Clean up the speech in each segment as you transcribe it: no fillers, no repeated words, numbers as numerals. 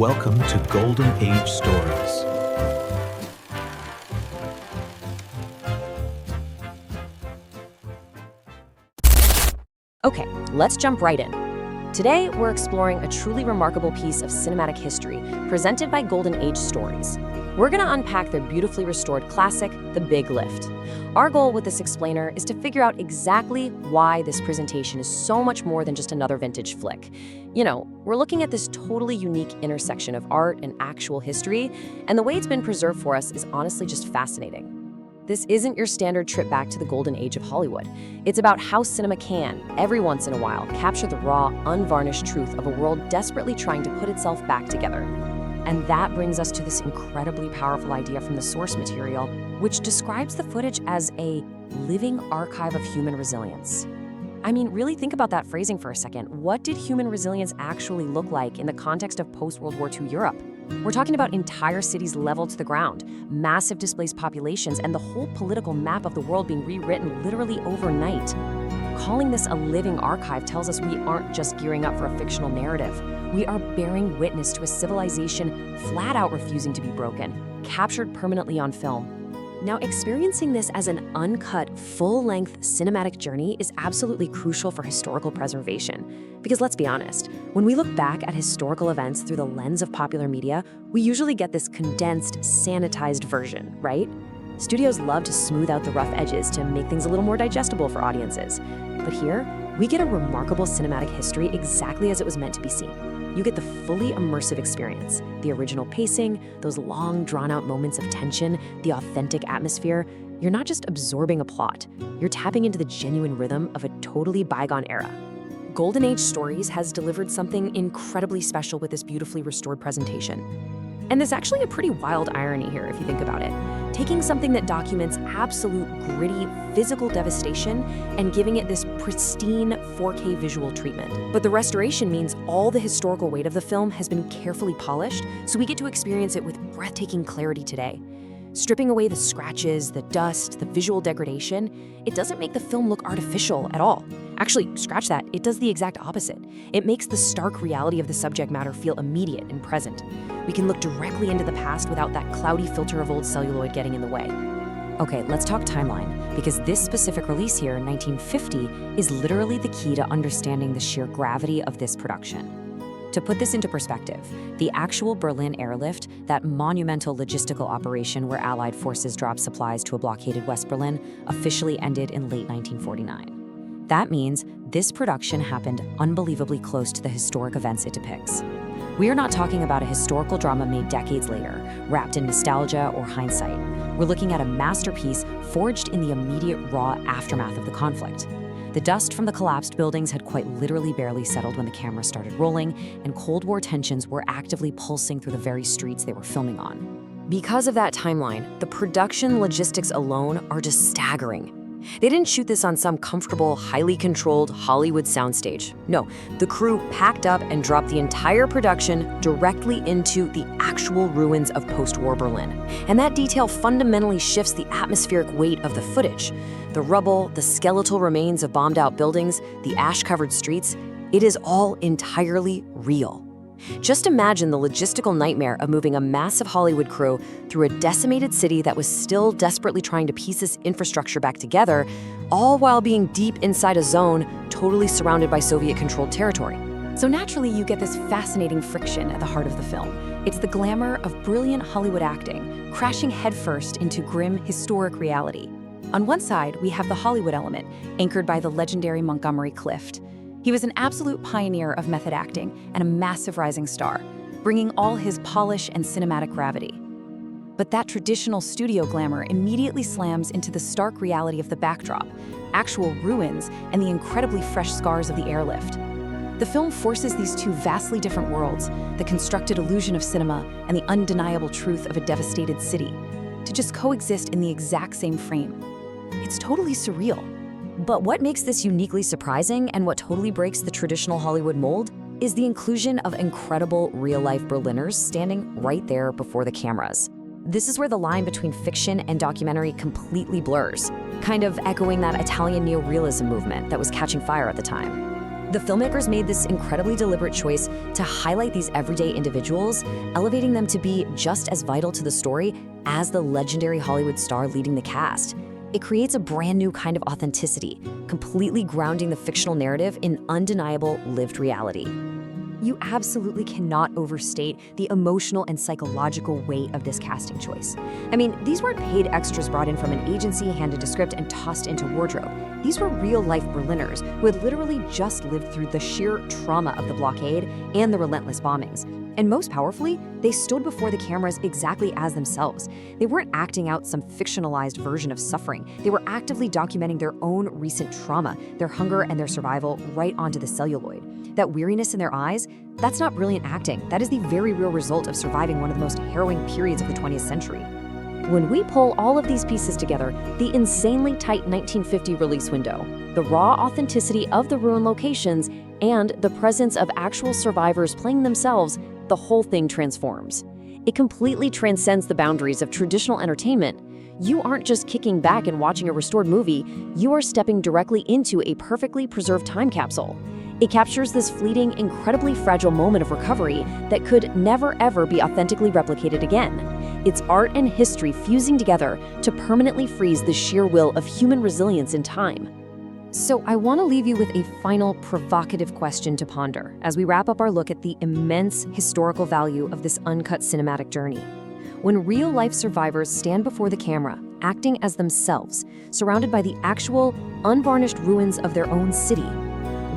Welcome to Golden Age Stories. Okay, let's jump right in. Today, we're exploring a truly remarkable piece of cinematic history presented by Golden Age Stories. We're going to unpack their beautifully restored classic, The Big Lift. Our goal with this explainer is to figure out exactly why this presentation is so much more than just another vintage flick. You know, we're looking at this totally unique intersection of art and actual history, and the way it's been preserved for us is honestly just fascinating. This isn't your standard trip back to the golden age of Hollywood. It's about how cinema can, every once in a while, capture the raw, unvarnished truth of a world desperately trying to put itself back together. And that brings us to this incredibly powerful idea from the source material, which describes the footage as a living archive of human resilience. I mean, really think about that phrasing for a second. What did human resilience actually look like in the context of post-World War II Europe? We're talking about entire cities leveled to the ground, massive displaced populations, and the whole political map of the world being rewritten literally overnight. Calling this a living archive tells us we aren't just gearing up for a fictional narrative. We are bearing witness to a civilization flat out refusing to be broken, captured permanently on film. Now, experiencing this as an uncut, full-length cinematic journey is absolutely crucial for historical preservation. Because let's be honest, when we look back at historical events through the lens of popular media, we usually get this condensed, sanitized version, right? Studios love to smooth out the rough edges to make things a little more digestible for audiences. But here, we get a remarkable cinematic history exactly as it was meant to be seen. You get the fully immersive experience, the original pacing, those long, drawn-out moments of tension, the authentic atmosphere. You're not just absorbing a plot, you're tapping into the genuine rhythm of a totally bygone era. Golden Age Stories has delivered something incredibly special with this beautifully restored presentation. And there's actually a pretty wild irony here if you think about it. Taking something that documents absolute gritty physical devastation and giving it this pristine 4K visual treatment. But the restoration means all the historical weight of the film has been carefully polished, so we get to experience it with breathtaking clarity today. Stripping away the scratches, the dust, the visual degradation, it doesn't make the film look artificial at all. Actually, scratch that, it does the exact opposite. It makes the stark reality of the subject matter feel immediate and present. We can look directly into the past without that cloudy filter of old celluloid getting in the way. Okay, let's talk timeline, because this specific release here, 1950, is literally the key to understanding the sheer gravity of this production. To put this into perspective, the actual Berlin airlift, that monumental logistical operation where Allied forces dropped supplies to a blockaded West Berlin, officially ended in late 1949. That means this production happened unbelievably close to the historic events it depicts. We are not talking about a historical drama made decades later, wrapped in nostalgia or hindsight. We're looking at a masterpiece forged in the immediate raw aftermath of the conflict. The dust from the collapsed buildings had quite literally barely settled when the camera started rolling, and Cold War tensions were actively pulsing through the very streets they were filming on. Because of that timeline, the production logistics alone are just staggering. They didn't shoot this on some comfortable, highly controlled Hollywood soundstage. No, the crew packed up and dropped the entire production directly into the actual ruins of post-war Berlin. And that detail fundamentally shifts the atmospheric weight of the footage. The rubble, the skeletal remains of bombed-out buildings, the ash-covered streets, it is all entirely real. Just imagine the logistical nightmare of moving a massive Hollywood crew through a decimated city that was still desperately trying to piece its infrastructure back together, all while being deep inside a zone totally surrounded by Soviet-controlled territory. So naturally, you get this fascinating friction at the heart of the film. It's the glamour of brilliant Hollywood acting, crashing headfirst into grim, historic reality. On one side, we have the Hollywood element, anchored by the legendary Montgomery Clift. He was an absolute pioneer of method acting and a massive rising star, bringing all his polish and cinematic gravity. But that traditional studio glamour immediately slams into the stark reality of the backdrop, actual ruins, and the incredibly fresh scars of the airlift. The film forces these two vastly different worlds, the constructed illusion of cinema and the undeniable truth of a devastated city, to just coexist in the exact same frame. It's totally surreal. But what makes this uniquely surprising and what totally breaks the traditional Hollywood mold is the inclusion of incredible real-life Berliners standing right there before the cameras. This is where the line between fiction and documentary completely blurs, kind of echoing that Italian neorealism movement that was catching fire at the time. The filmmakers made this incredibly deliberate choice to highlight these everyday individuals, elevating them to be just as vital to the story as the legendary Hollywood star leading the cast. It creates a brand new kind of authenticity, completely grounding the fictional narrative in undeniable lived reality. You absolutely cannot overstate the emotional and psychological weight of this casting choice. I mean, these weren't paid extras brought in from an agency, handed a script, and tossed into wardrobe. These were real-life Berliners who had literally just lived through the sheer trauma of the blockade and the relentless bombings. And most powerfully, they stood before the cameras exactly as themselves. They weren't acting out some fictionalized version of suffering. They were actively documenting their own recent trauma, their hunger and their survival right onto the celluloid. That weariness in their eyes, that's not brilliant acting. That is the very real result of surviving one of the most harrowing periods of the 20th century. When we pull all of these pieces together, the insanely tight 1950 release window, the raw authenticity of the ruined locations, and the presence of actual survivors playing themselves, the whole thing transforms. It completely transcends the boundaries of traditional entertainment. You aren't just kicking back and watching a restored movie, you are stepping directly into a perfectly preserved time capsule. It captures this fleeting, incredibly fragile moment of recovery that could never ever be authentically replicated again. It's art and history fusing together to permanently freeze the sheer will of human resilience in time. So I want to leave you with a final provocative question to ponder as we wrap up our look at the immense historical value of this uncut cinematic journey. When real-life survivors stand before the camera, acting as themselves, surrounded by the actual, unvarnished ruins of their own city,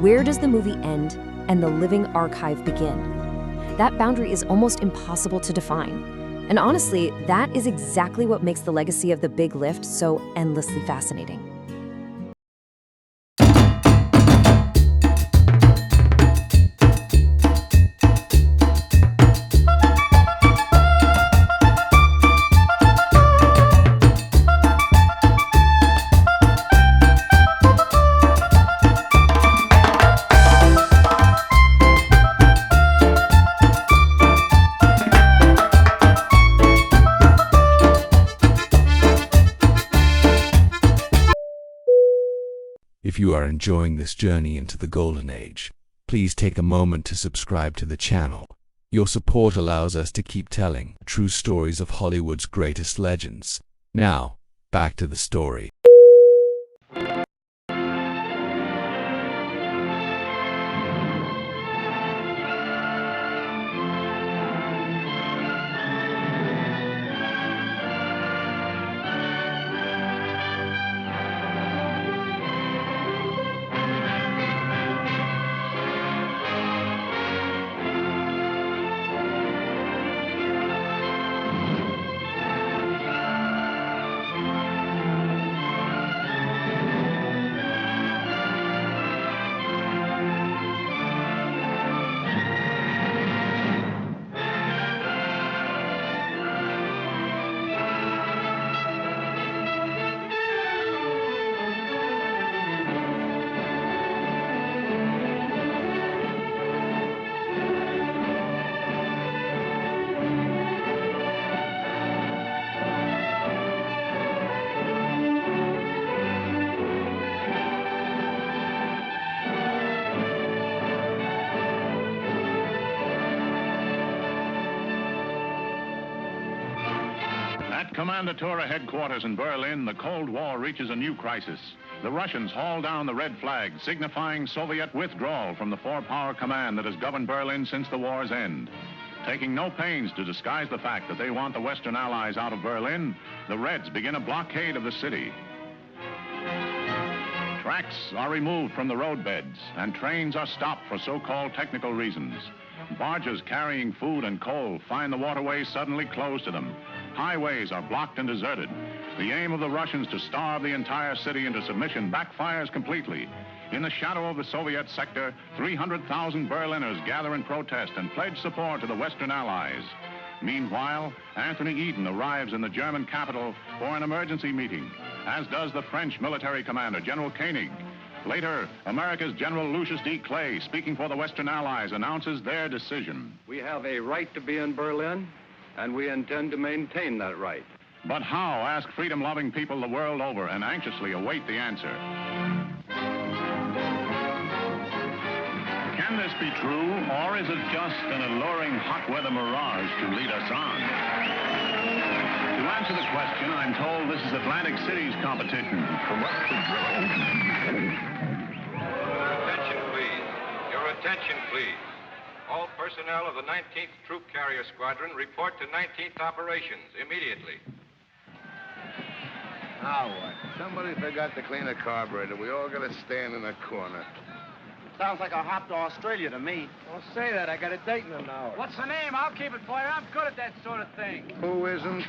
where does the movie end and the living archive begin? That boundary is almost impossible to define. And honestly, that is exactly what makes the legacy of The Big Lift so endlessly fascinating. If you are enjoying this journey into the Golden Age, please take a moment to subscribe to the channel. Your support allows us to keep telling true stories of Hollywood's greatest legends. Now, back to the story. At Kommandantur headquarters in Berlin, the Cold War reaches a new crisis. The Russians haul down the red flag, signifying Soviet withdrawal from the four-power command that has governed Berlin since the war's end. Taking no pains to disguise the fact that they want the Western Allies out of Berlin, the Reds begin a blockade of the city. Tracks are removed from the roadbeds, and trains are stopped for so-called technical reasons. Barges carrying food and coal find the waterways suddenly closed to them. Highways are blocked and deserted. The aim of the Russians to starve the entire city into submission backfires completely. In the shadow of the Soviet sector, 300,000 Berliners gather in protest and pledge support to the Western Allies. Meanwhile, Anthony Eden arrives in the German capital for an emergency meeting, as does the French military commander, General Koenig. Later, America's General Lucius D. Clay, speaking for the Western Allies, announces their decision. We have a right to be in Berlin, and we intend to maintain that right. But how, ask freedom-loving people the world over and anxiously await the answer. Can this be true, or is it just an alluring hot weather mirage to lead us on? To answer the question, I'm told this is Atlantic City's competition. Attention, please. Your attention, please. All personnel of the 19th Troop Carrier Squadron report to 19th Operations immediately. Now what? Somebody forgot to clean a carburetor. We all gotta stand in a corner. Sounds like a hop to Australia to me. Don't say that. I got a date in an hour. What's the name? I'll keep it for you. I'm good at that sort of thing. Who isn't?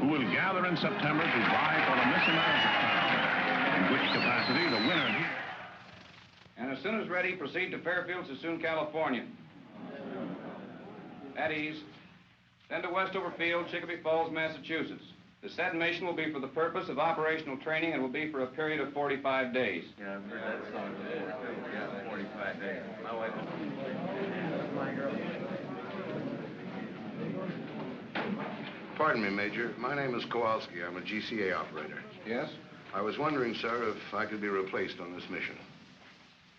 Who will gather in September to vie for the Miss America crown, in which capacity the winner... And as soon as ready, proceed to Fairfield, Sassoon, California. At ease. Then to Westover Field, Chicopee Falls, Massachusetts. The said mission will be for the purpose of operational training and will be for a period of 45 days. Yeah, I've heard that song before. Yeah, 45 days. My wife. Pardon me, Major. My name is Kowalski. I'm a GCA operator. Yes? I was wondering, sir, if I could be replaced on this mission.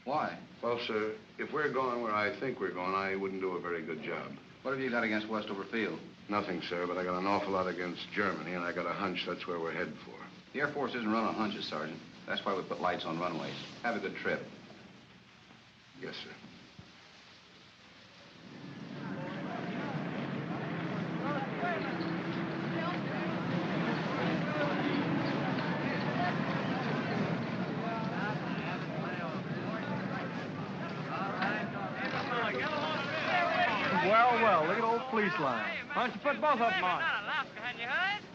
Why? Well, sir, if we're going where I think we're going, I wouldn't do a very good job. What have you got against Westover Field? Nothing, sir, but I got an awful lot against Germany, and I got a hunch that's where we're headed for. The Air Force isn't run on hunches, Sergeant. That's why we put lights on runways. Have a good trip. Yes, sir. Well, look at old police line. Why don't you put both of them on?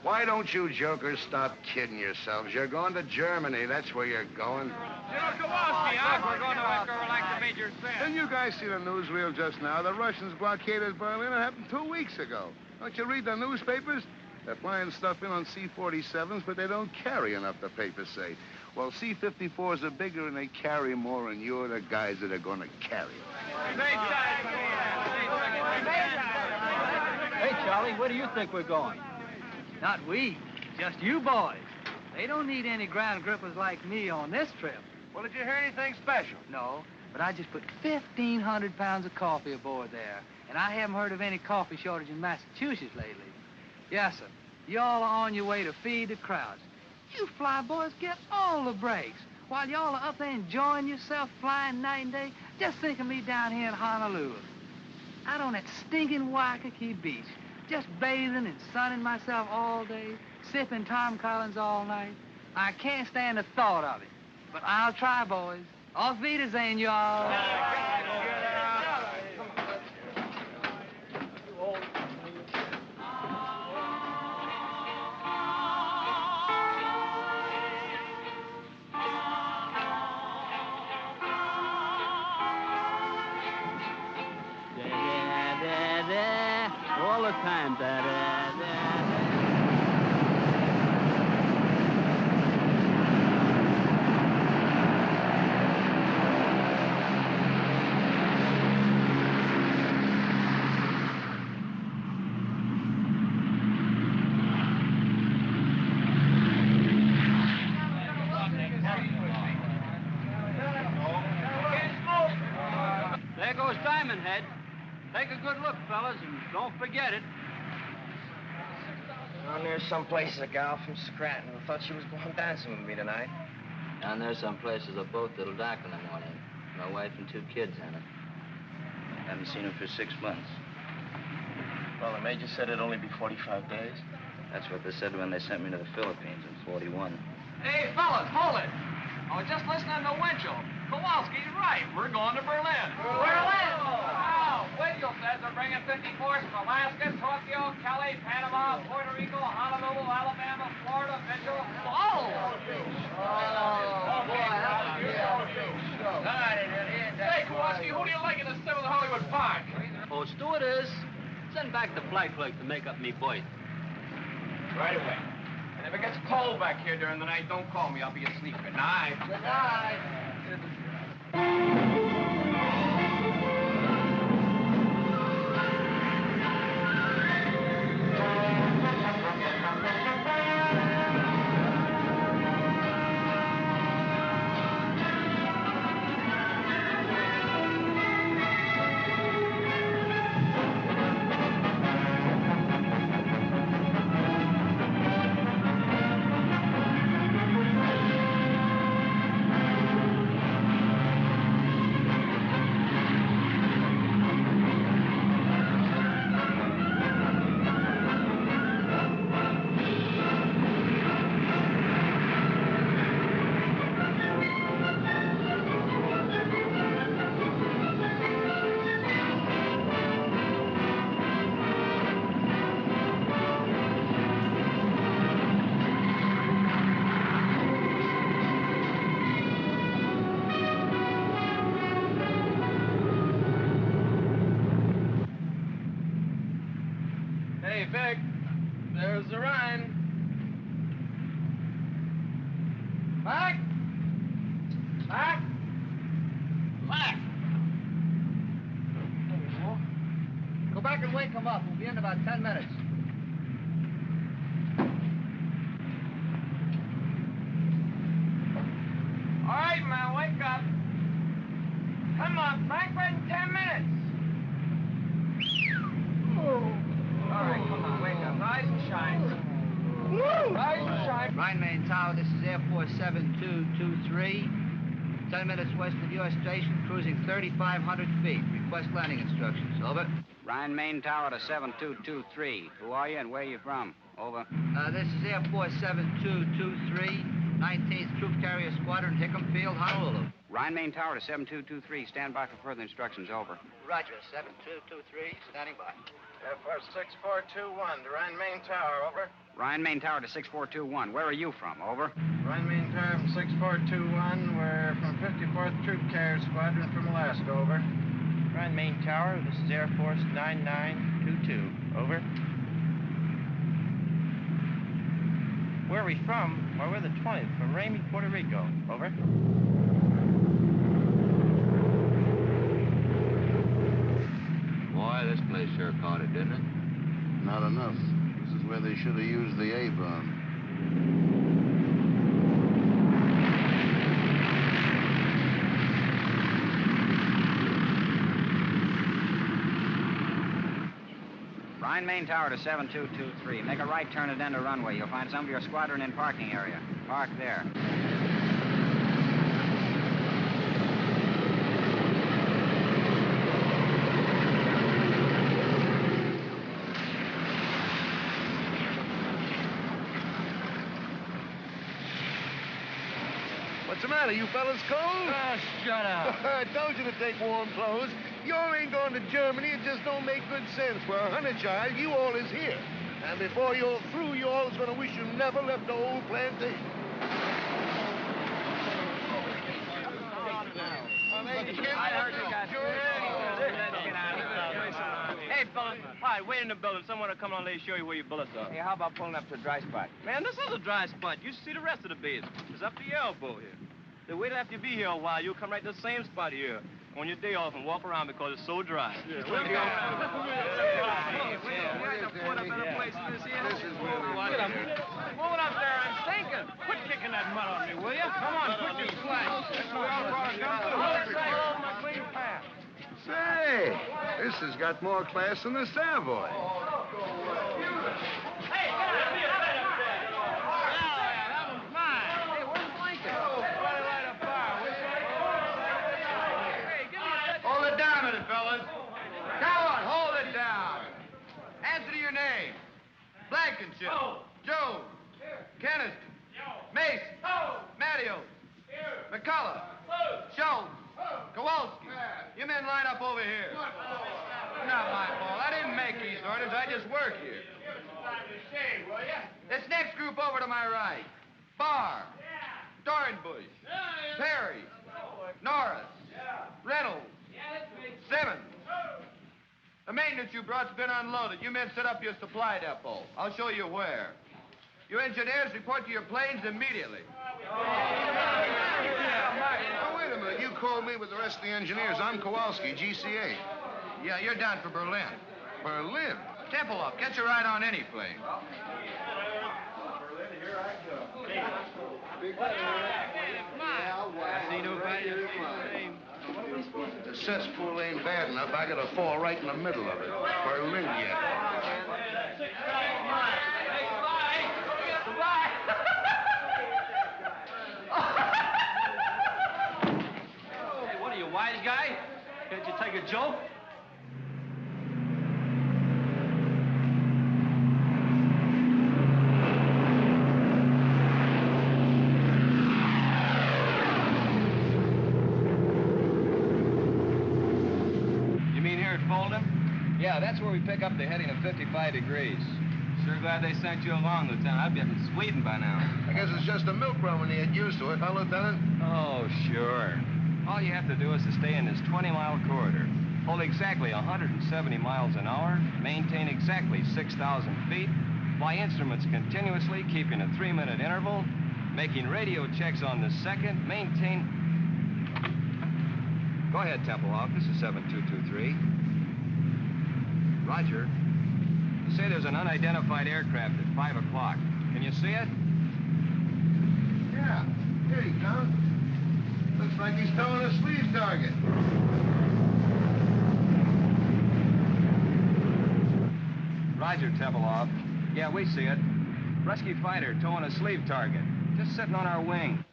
Why don't you jokers stop kidding yourselves? You're going to Germany. That's where you're going. General Kowalski, we're going to Oscar like the Major said. Didn't you guys see the newsreel just now? The Russians blockaded Berlin. It happened 2 weeks ago. Don't you read the newspapers? They're flying stuff in on C-47s, but they don't carry enough, the papers say. Well, C-54s are bigger and they carry more, and you're the guys that are going to carry them. Hey, Charlie, where do you think we're going? Not we, just you boys. They don't need any ground grippers like me on this trip. Well, did you hear anything special? No, but I just put 1,500 pounds of coffee aboard there, and I haven't heard of any coffee shortage in Massachusetts lately. Yes, sir. Y'all are on your way to feed the crowds. You fly boys get all the breaks. While y'all are up there enjoying yourself flying night and day, just think of me down here in Honolulu. Out on that stinking Waikiki beach, just bathing and sunning myself all day, sipping Tom Collins all night. I can't stand the thought of it. But I'll try, boys. Auf Wiedersehen, y'all. All the time, There goes Diamond Head. Take a good look, fellas, and don't forget it. Down there someplace a gal from Scranton who thought she was going dancing with me tonight. Down there someplace is a boat that'll dock in the morning. My wife and 2 kids in it. Haven't seen her for 6 months. Well, the Major said it'd only be 45 days. That's what they said when they sent me to the Philippines in 41. Hey, fellas, hold it. I was just listening to Winchell. Kowalski's right. We're going to Berlin. Berlin! Wow, Winchell says they're bringing 54s from Alaska, Tokyo, Cali, Panama, Puerto Rico, Honolulu, Alabama, Florida, Mitchell. Oh! Hey, Kowalski, who do you like in the 7th Hollywood Park? Oh, stewardess, send back the flight clerk to make up me berth. Right away. And if it gets cold back here during the night, don't call me. I'll be asleep. Good night. Good night. Big. There's the Rhine. Mac? Mac? Mac! Go back and wake him up. We'll be in about 10 minutes. All right, man, wake up. Come on, Frank, right in 10 minutes. All right, come on, wake up. Rise and shine. Rise and shine. Rhine Main Tower, this is Air Force 7223. 10 minutes west of your station, cruising 3,500 feet. Request landing instructions. Over. Rhine Main Tower to 7223. Who are you and where are you from? Over. This is Air Force 7223, 19th Troop Carrier Squadron, Hickam Field, Honolulu. Rhine Main Tower to 7223. Stand by for further instructions. Over. Roger, 7223, standing by. Air Force 6421 to Rhine Main Tower, over. Rhine Main Tower to 6421. Where are you from? Over. Rhine Main Tower from 6421. We're from 54th Troop Carrier Squadron from Alaska, over. Rhine Main Tower, this is Air Force 9922, over. Where are we from? Well, we're the 20th, from Ramey, Puerto Rico, over. Boy, this place sure caught it, didn't it? Not enough. This is where they should have used the A-bomb. Rhine Main Tower to 7223. Make a right turn at end of runway. You'll find some of your squadron in parking area. Park there. What's the matter? You fellas cold? Shut up. I told you to take warm clothes. You all ain't going to Germany. It just don't make good sense. For a hunter child, you all is here. And before you're through, you all is going to wish you never left the old plantation. Hey, fellas. Hi, wait in the building. Someone will come on and show you where your bullets are. Hey, how about pulling up to a dry spot? Man, this is a dry spot. You should see the rest of the base. It's up to your elbow here. Then wait after you be here a while. You'll come right to the same spot here on your day off and walk around because it's so dry. This is really Move it up there. I'm stinking. Quit kicking that mud on me, will you? Come on, put your slack. Say, this has got more class than the Savoy. Hey, get out of here. That was mine. Hey, where's Blanket? Somebody light a fire, will you? Hey, give me a... Hold it down a minute, fellas. Come on, hold it down. Answer to your name. Blankenship. Jones. Keniston. Mason. Mattios. McCullough. Schultz. Kowalski. You men line up over here. Not my fault. I didn't make these orders. I just work here. This next group over to my right. Barr. Dornbush. Perry. Norris. Reynolds. Simmons. The maintenance you brought's been unloaded. You men set up your supply depot. I'll show you where. You engineers report to your planes immediately. Oh, wait a minute. You called me with the rest of the engineers. I'm Kowalski, GCA. Yeah, you're down for Berlin. Berlin? Temple up. Get your ride on any plane. I see nobody. The cesspool ain't bad enough. I gotta fall right in the middle of it. Berlin yet. Hey, what are you, wise guy? Can't you take a joke? You mean here at Fulda? Yeah, that's where we pick up the heading of 55 degrees. Sure glad they sent you along, Lieutenant. I'd be up in Sweden by now. I guess it's just a milk run when you get used to it, huh, Lieutenant? Oh, sure. All you have to do is to stay in this 20-mile corridor. hold exactly 170 miles an hour, maintain exactly 6,000 feet, fly instruments continuously, keeping a 3-minute interval, making radio checks on the second, maintain... Go ahead, Templehawk. This is 7223. Roger. You say there's an unidentified aircraft at 5 o'clock. Can you see it? Yeah, here he comes. Looks like he's towing a sleeve target. Roger, Templehawk. Yeah, we see it. Rescue fighter towing a sleeve target. Just sitting on our wing.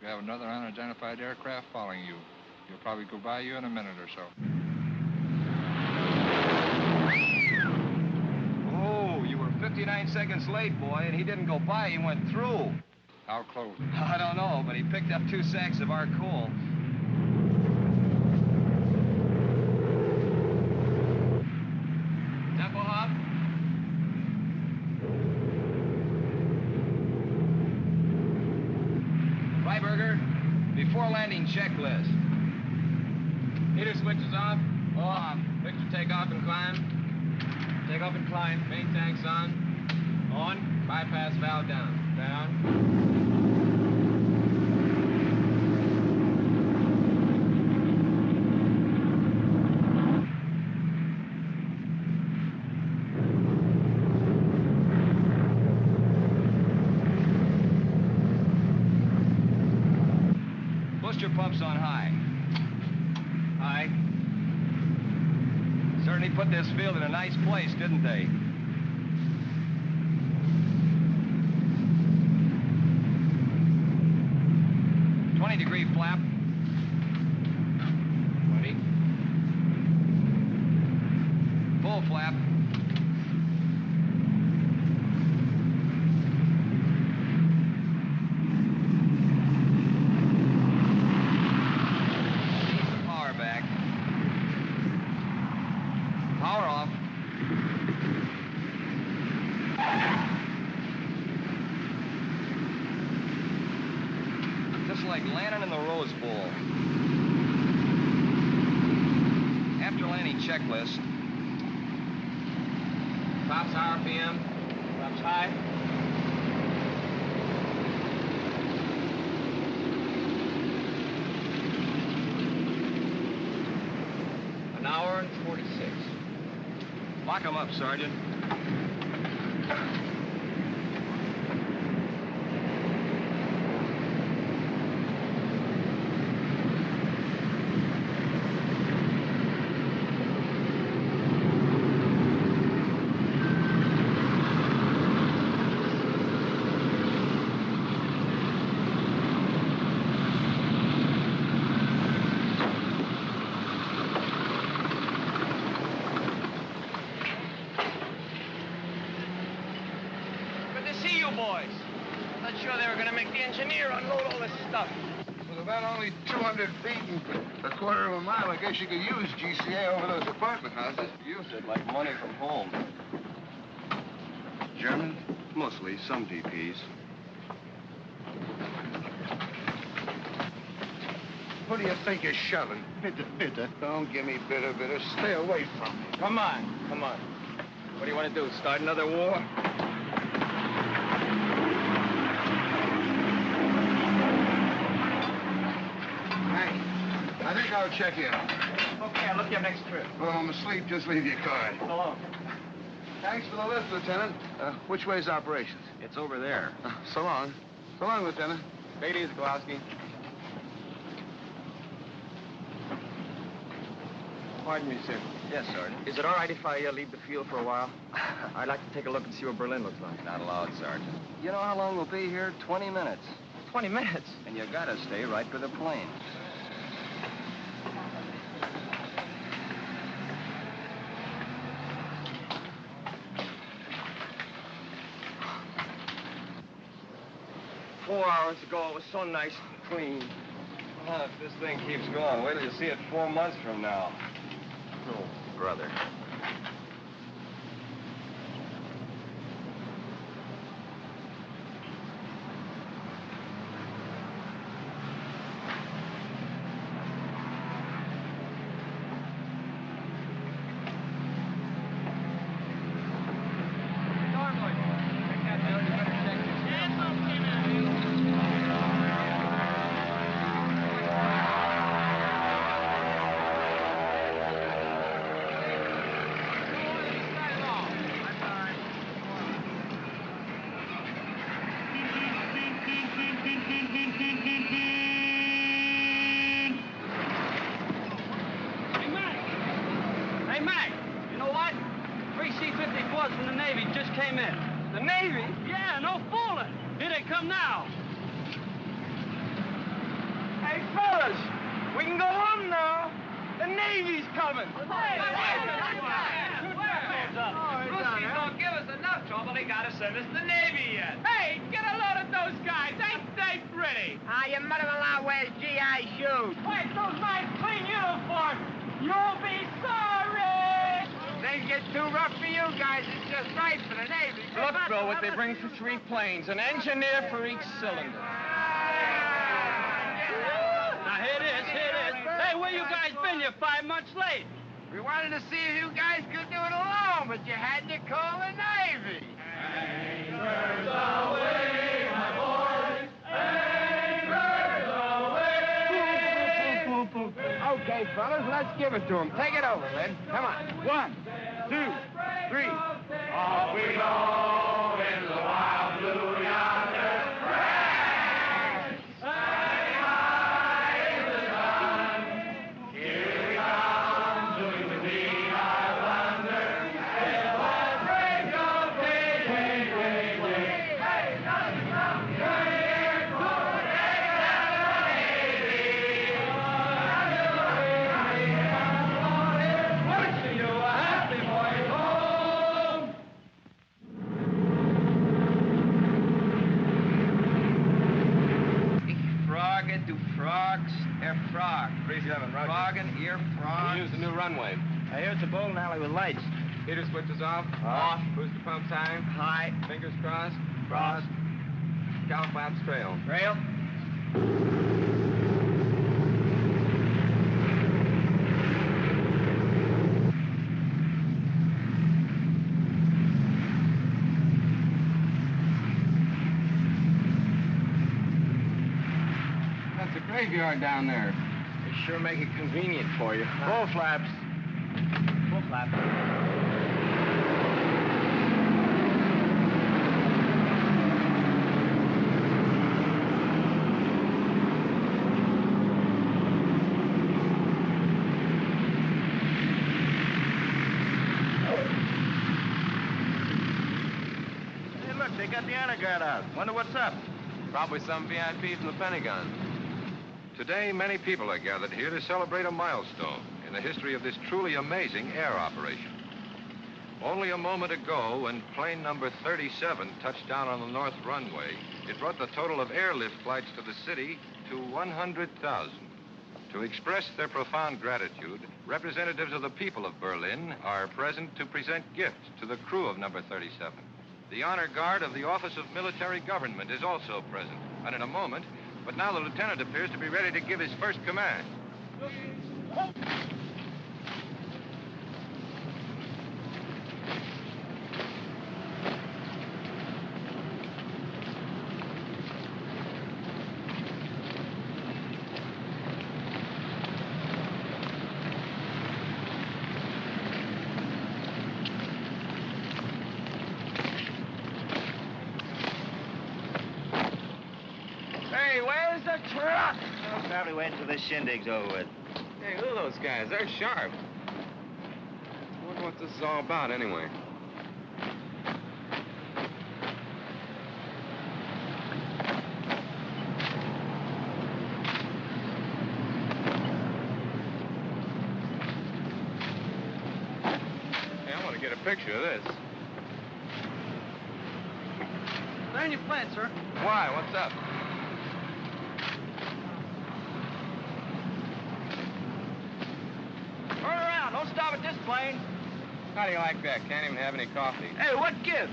We have another unidentified aircraft following you. He'll probably go by you in a minute or so. Oh, you were 59 seconds late, boy, and he didn't go by. He went through. How close? I don't know, but he picked up 2 sacks of our coal. Templehawk? Freiberger, before landing checklist. Meter switches off. Off. Victor, take off and climb. Take off and climb. Main tanks on. On. Bypass valve down. Down. Booster pumps on high. High. Certainly put this field in a nice place, didn't they? Degree flap. 20. Full flap. Power back. Power off. Just like landing in the Rose Bowl. After landing checklist. Tops RPM. Tops high. An hour and 46. Lock 'em up, Sergeant. Boys. Not sure they were going to make the engineer unload all this stuff. With about only 200 feet and a quarter of a mile, I guess you could use GCA over those apartment houses. Use it like money from home. German? Mostly, some DPs. Who do you think you're shoving? Bitter, bitter. Don't give me bitter, bitter. Stay away from me. Come on, come on. What do you want to do, start another war? I think I'll check in. Okay, I'll look you up next trip. Well, I'm asleep. Just leave your card. So long. Thanks for the lift, Lieutenant. Which way's operations? It's over there. So long. So long, Lieutenant. Take it easy, Kowalski. Pardon me, sir. Yes, Sergeant. Is it all right if I leave the field for a while? I'd like to take a look and see what Berlin looks like. Not allowed, Sergeant. You know how long we'll be here? 20 minutes. 20 minutes? And you gotta stay right for the plane. Four hours ago, it was so nice and clean. Well, if this thing keeps going, wait till you see it 4 months from now. Oh, brother. came in? The Navy? Yeah, no fooling. Here they come now. Hey, fellas, we can go home now. The Navy's coming. Brewski's don't give us enough trouble. He got to send us the Navy yet. Hey, get a load of those guys. Ain't they pretty? Your mother-in-law wears GI shoes. Wait, those nice clean uniforms. You'll be sorry. Things get too rough for you guys. It's just right for the Navy. Look, Bill, what they bring for 3 planes. An engineer for each cylinder. Now, here it is, here it is. Hey, where you guys been? You're 5 months late. We wanted to see if you guys could do it alone, but you had to call the Navy. Anchors away, my boys. Anchors away. Okay, fellas, let's give it to them. Take it over, Lynn. Come on. 1, 2, 3. Off we go in the wild blue yonder. Crash! Hang high in the sun. Here we come, doing the beat, I wonder. Till that break of day, wait. Hey, nothing comes here to take wishing you a happy boy home. Froggen, du frogs, frog. 3-7, Roger. Froggen, frog. We use the new runway. I hear it's a bowling alley with lights. Heater switches off. Off. Booster pump time. High. Fingers crossed. Crossed. Cow flaps trail. Rail. That's a graveyard down there. They sure make it convenient for you. Full flaps. Full flaps. Hey, look, they got the honor guard out. Wonder what's up. Probably some VIP from the Pentagon. Today, many people are gathered here to celebrate a milestone in the history of this truly amazing air operation. Only a moment ago, when plane number 37 touched down on the north runway, it brought the total of airlift flights to the city to 100,000. To express their profound gratitude, representatives of the people of Berlin are present to present gifts to the crew of number 37. The honor guard of the Office of Military Government is also present, and in a moment, but now the lieutenant appears to be ready to give his first command. Hey, where's the truck? I'll probably wait until this shindig's over with. Hey, look at those guys. They're sharp. I wonder what this is all about, anyway. Hey, I want to get a picture of this. Land your plane, sir. Why? What's up? Turn around. Don't stop at this plane. How do you like that? Can't even have any coffee. Hey, what gives?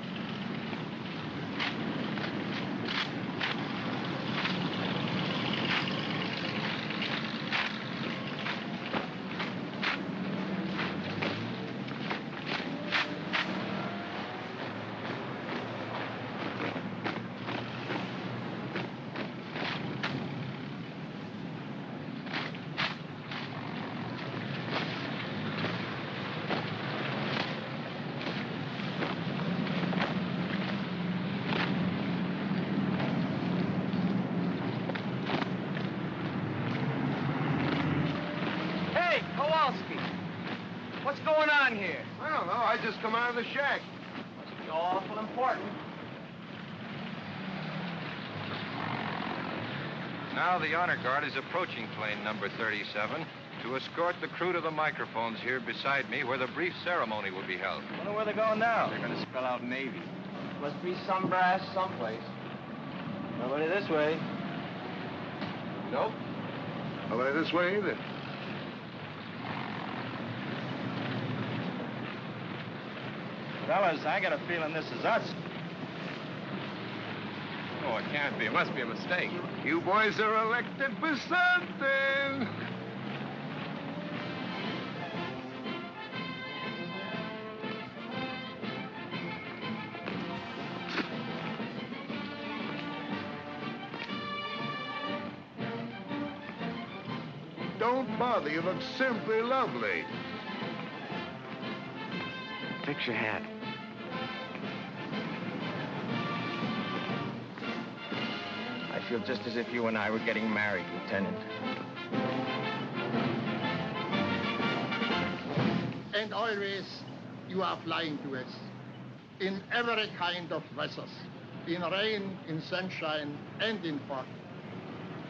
What's going on here? I don't know. I just come out of the shack. awful important. Now the honor guard is approaching plane number 37 to escort the crew to the microphones here beside me where the brief ceremony will be held. I wonder where they're going now. They're going to spell out Navy. Must be some brass someplace. Nobody this way. Nope. Nobody this way either. Fellas, I got a feeling this is us. Oh, it can't be. It must be a mistake. You boys are elected for something. Don't bother. You look simply lovely. Fix your hat. I feel just as if you and I were getting married, Lieutenant. And always you are flying to us in every kind of weathers, in rain, in sunshine, and in fog.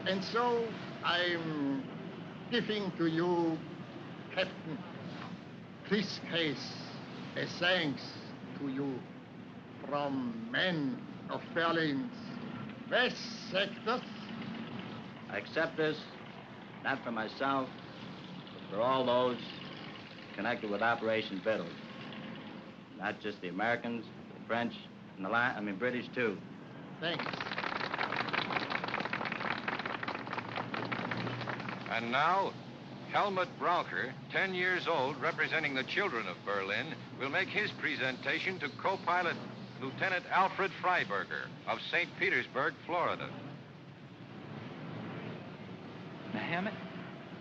And so I'm giving to you, Captain, this case, a thanks to you from men of Berlin's West sectors. I accept this, not for myself, but for all those connected with Operation Biddle. Not just the Americans, the French, and the British too. Thanks. And now, Helmut Braucher, 10 years old, representing the children of Berlin, will make his presentation to co-pilot Lieutenant Alfred Freiberger of St. Petersburg, Florida. Now, Hammett,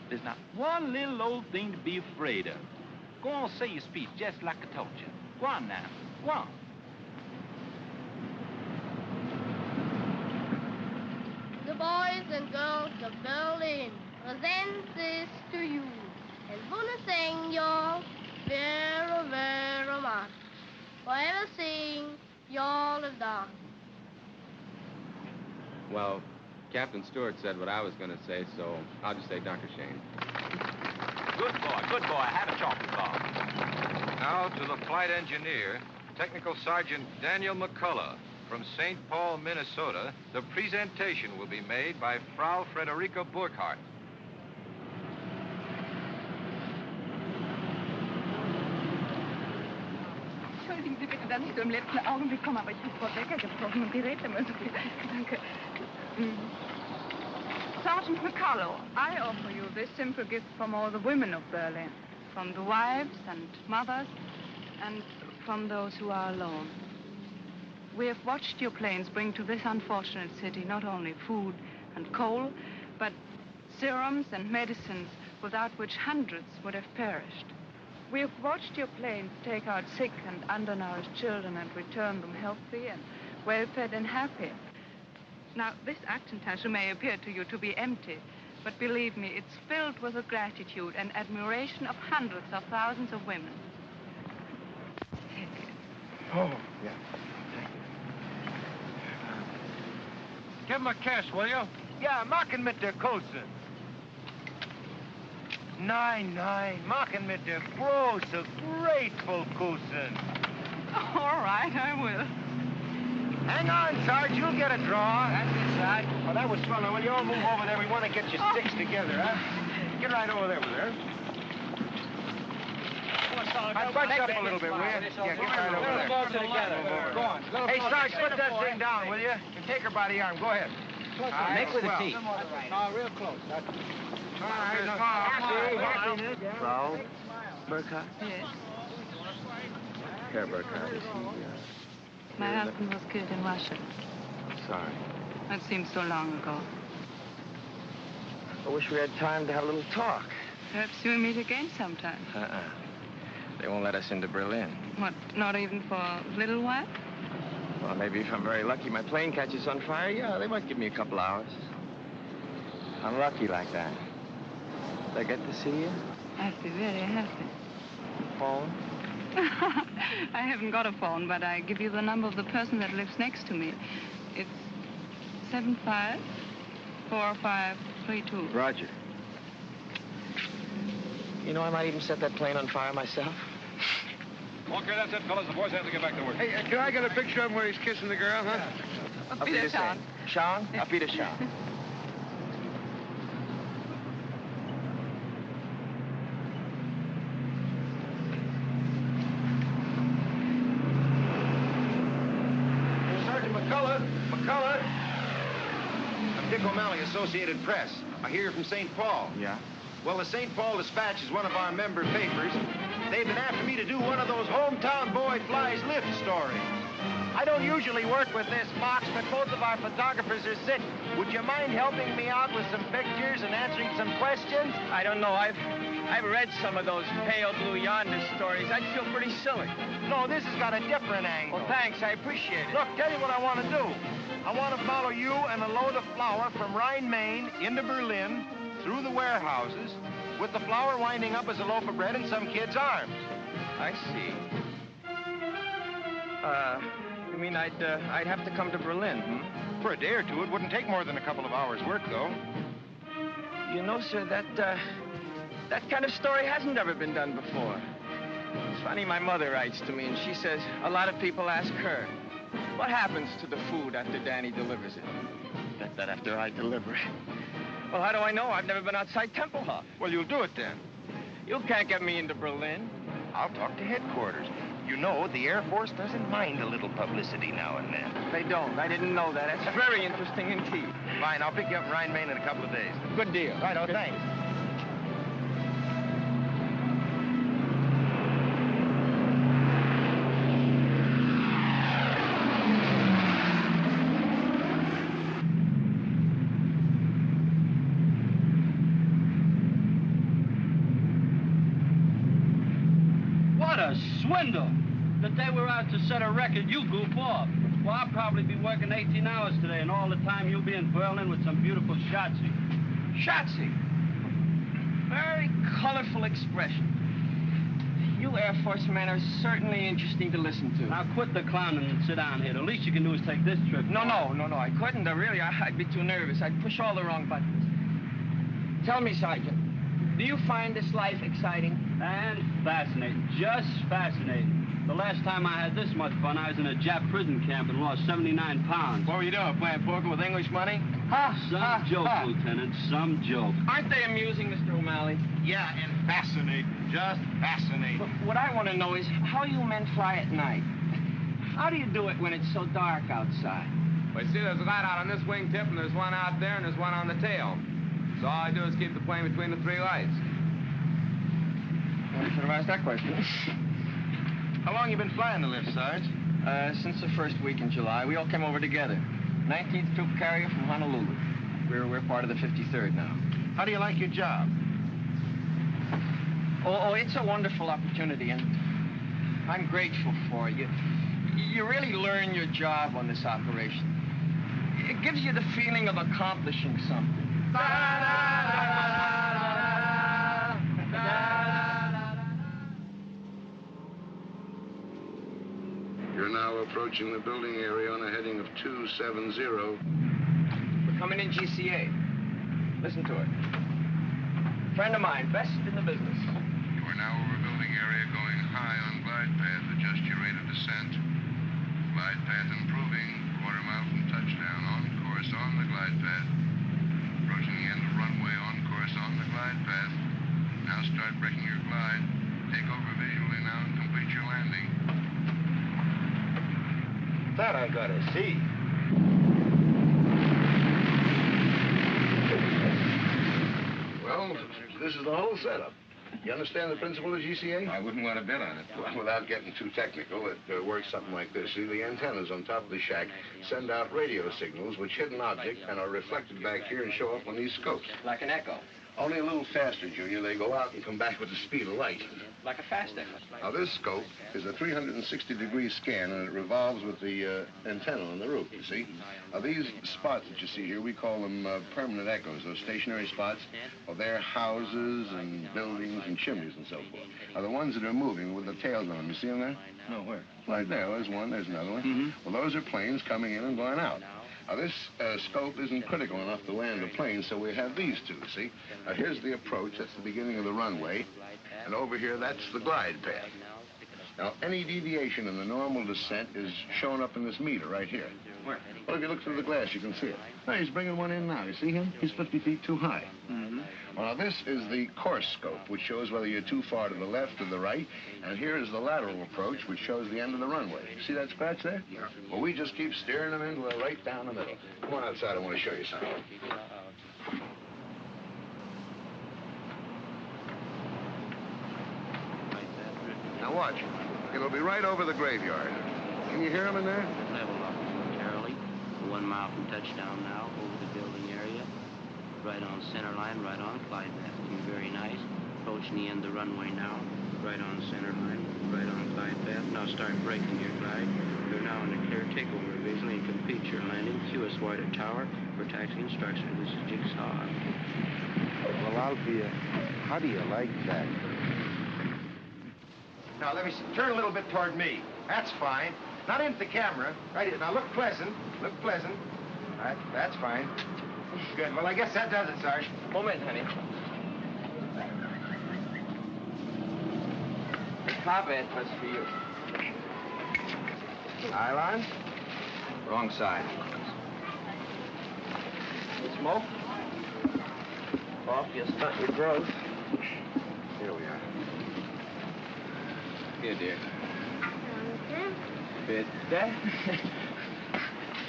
there's not one little old thing to be afraid of. Go on, say your speech just like I told you. Go on now. Go on. The boys and girls of Berlin present this to you. And wanna thank y'all very, very much for everything y'all have done. Well, Captain Stewart said what I was going to say, so I'll just say Dr. Shane. Good boy, good boy. Have a chocolate bar. Now to the flight engineer, Technical Sergeant Daniel McCullough. From St. Paul, Minnesota, the presentation will be made by Frau Frederica Burkhardt. Entschuldigen Sie bitte, dass ich so im letzten Augenblick komme, aber ich habe Frau Becker getroffen und die redet immer so viel. Danke. Sergeant McCullough, I offer you this simple gift from all the women of Berlin, from the wives and mothers, and from those who are alone. We have watched your planes bring to this unfortunate city not only food and coal, but serums and medicines without which hundreds would have perished. We have watched your planes take out sick and undernourished children and return them healthy and well-fed and happy. Now, this Aktentasche may appear to you to be empty, but believe me, it's filled with the gratitude and admiration of hundreds of thousands of women. Oh, yeah. Give him a kiss, will you? Ja, machen mit der Kosen. Nein, nein, machen mit der große, grateful Kosen. All right, I will. Hang on, Sarge, you'll get a draw. That's it, Sarge. Oh, that was fun. Will you all move over there? We want to get your sticks together, huh? Get right over there with her. Bunch up a little bit, will you? Yeah, get right over there. Go on. Hey, Sarge, put that thing down, will you? And take her by the arm. Go ahead. Make with the teeth. No, real close. All right, happiness. Frau Burkhardt? Yes. Herr Burkhardt, is he, My husband was killed in Russia. sorry. That seems so long ago. I wish we had time to have a little talk. Perhaps we'll meet again sometime. They won't let us into Berlin. What, not even for a little while? Well, maybe if I'm very lucky, my plane catches on fire. Yeah, they might give me a couple hours. I'm lucky like that. Did I get to see you? I'd be very happy. Phone? I haven't got a phone, but I give you the number of the person that lives next to me. It's 754532. Roger. You know, I might even set that plane on fire myself. Okay, that's it, fellas. The boys have to get back to work. Hey, can I get a picture of him where he's kissing the girl, huh? Auf Wiedersehen. Sean, auf Wiedersehen. Sergeant McCullough. McCullough. I'm Dick O'Malley, Associated Press. I hear you're from St. Paul. Yeah? Well, the St. Paul Dispatch is one of our member papers. They've been after me to do one of those hometown boy flies lift stories. I don't usually work with this box, but both of our photographers are sick. Would you mind helping me out with some pictures and answering some questions? I don't know. I've read some of those pale blue yonder stories. I'd feel pretty silly. No, this has got a different angle. Well, thanks. I appreciate it. Look, tell you what I want to do. I want to follow you and a load of flour from Rhine, Maine into Berlin, through the warehouses, with the flour winding up as a loaf of bread in some kid's arms. I see. You mean I'd have to come to Berlin, hmm? For a day or two, it wouldn't take more than a couple of hours' work, though. You know, sir, that kind of story hasn't ever been done before. It's funny, my mother writes to me, and she says a lot of people ask her, what happens to the food after Danny delivers it? Get that after I deliver it. Well, how do I know? I've never been outside Tempelhof. Well, you'll do it then. You can't get me into Berlin. I'll talk to headquarters. You know, the Air Force doesn't mind a little publicity now and then. They don't. I didn't know that. That's very interesting indeed. Fine, I'll pick you up in Rhine, Maine in a couple of days. Good deal. Right, oh, thanks. Swindle. The day we're out to set a record, you goof off. Well, I'll probably be working 18 hours today, and all the time you'll be in Berlin with some beautiful Schatzi. Schatzi. Very colorful expression. You Air Force men are certainly interesting to listen to. Now quit the clowning and sit down here. The least you can do is take this trip. No, I couldn't. Really, I'd be too nervous. I'd push all the wrong buttons. Tell me, Sergeant, do you find this life exciting? And fascinating. Just fascinating. The last time I had this much fun, I was in a Jap prison camp and lost 79 pounds. What were you doing, playing poker with English money? Some joke, Lieutenant, some joke. Aren't they amusing, Mr. O'Malley? Yeah, and fascinating. Just fascinating. But what I want to know is how you men fly at night. How do you do it when it's so dark outside? Well, you see, there's a light out on this wingtip, and there's one out there, and there's one on the tail. So all I do is keep the plane between the three lights. Well, you should have asked that question. How long you been flying the lift, Sarge? Since the first week in July. We all came over together. 19th Troop Carrier from Honolulu. We're part of the 53rd now. How do you like your job? Oh, it's a wonderful opportunity, and I'm grateful for it. You really learn your job on this operation. It gives you the feeling of accomplishing something. You're now approaching the building area on a heading of 270. We're coming in GCA. Listen to it. Friend of mine, best in the business. You are now over building area going high on glide path. Adjust your rate of descent. Glide path improving. Quarter mile from touchdown. On course on the glide path. Approaching the end of runway. On course on the glide path. Now start braking your glide. Take over visually now and complete your landing. That I gotta see. Well, this is the whole setup. You understand the principle of GCA? I wouldn't want to bet on it. Well, without getting too technical, it works something like this. See, the antennas on top of the shack send out radio signals which hit an object and are reflected back here and show up on these scopes. Like an echo. Only a little faster, Junior. They go out and come back with the speed of light. Like a fast echo. Now, this scope is a 360-degree scan, and it revolves with the antenna on the roof, you see? Now, these spots that you see here, we call them permanent echoes, those stationary spots. Well, they're houses and buildings and chimneys and so forth. Now, the ones that are moving with the tails on them, you see them there? No, where? Right there. There's one, there's another one. Well, those are planes coming in and going out. Now, this scope isn't critical enough to land a plane, so we have these two, see? Now, here's the approach. That's the beginning of the runway. And over here, that's the glide path. Now, any deviation in the normal descent is shown up in this meter right here. Where? Well, if you look through the glass, you can see it. Now, he's bringing one in now. You see him? He's 50 feet too high. Well, now, this is the course scope, which shows whether you're too far to the left or the right. And here is the lateral approach, which shows the end of the runway. See that scratch there? Yeah. Well, we just keep steering them into the right down the middle. Come on outside. I want to show you something. Now, watch. It'll be right over the graveyard. Can you hear him in there? Level up momentarily. 1 mile from touchdown now, over the building area. Right on center line, right on glide path. Very nice. Approaching the end of the runway now. Right on center line, right on glide path. Now start braking your glide. You're now in a clear takeover visually and complete your landing. QS Whiter Tower for taxi instruction. This is Jigsaw. Well, Alfie, how do you like that? Now, let me see. Turn a little bit toward me. That's fine. Not into the camera. Right here. Now, look pleasant. Look pleasant. All right, that's fine. Good. Well, I guess that does it, Sarge. Moment, honey. The car bed was for you. Nylon? Wrong side. Smoke? Off, you stunt your growth. Here we are. Here, dear. Bit.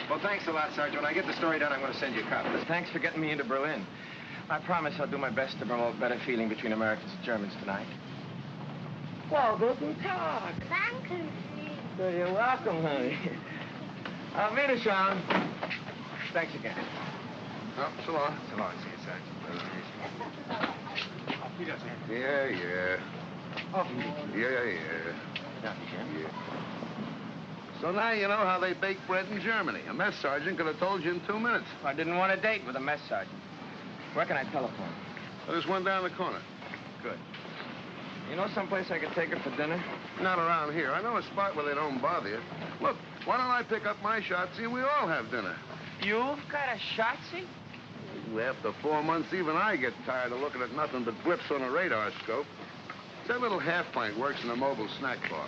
Well, thanks a lot, Sergeant. When I get the story done, I'm going to send you a copy. Thanks for getting me into Berlin. I promise I'll do my best to promote better feeling between Americans and Germans tonight. Well, guten Tag. Danke. So you're welcome, honey. Auf Wiedersehen. Thanks again. Oh, so long. So long. See you, Sergeant. Auf Wiedersehen. Yeah. Auf Wiedersehen. Yeah. So now you know how they bake bread in Germany. A mess sergeant could have told you in 2 minutes. I didn't want a date with a mess sergeant. Where can I telephone? There's one down the corner. Good. You know someplace I could take her for dinner? Not around here. I know a spot where they don't bother you. Look, why don't I pick up my shotzi and we all have dinner? You've got a shotzi? After 4 months, even I get tired of looking at nothing but blips on a radar scope. That little half pint works in a mobile snack bar.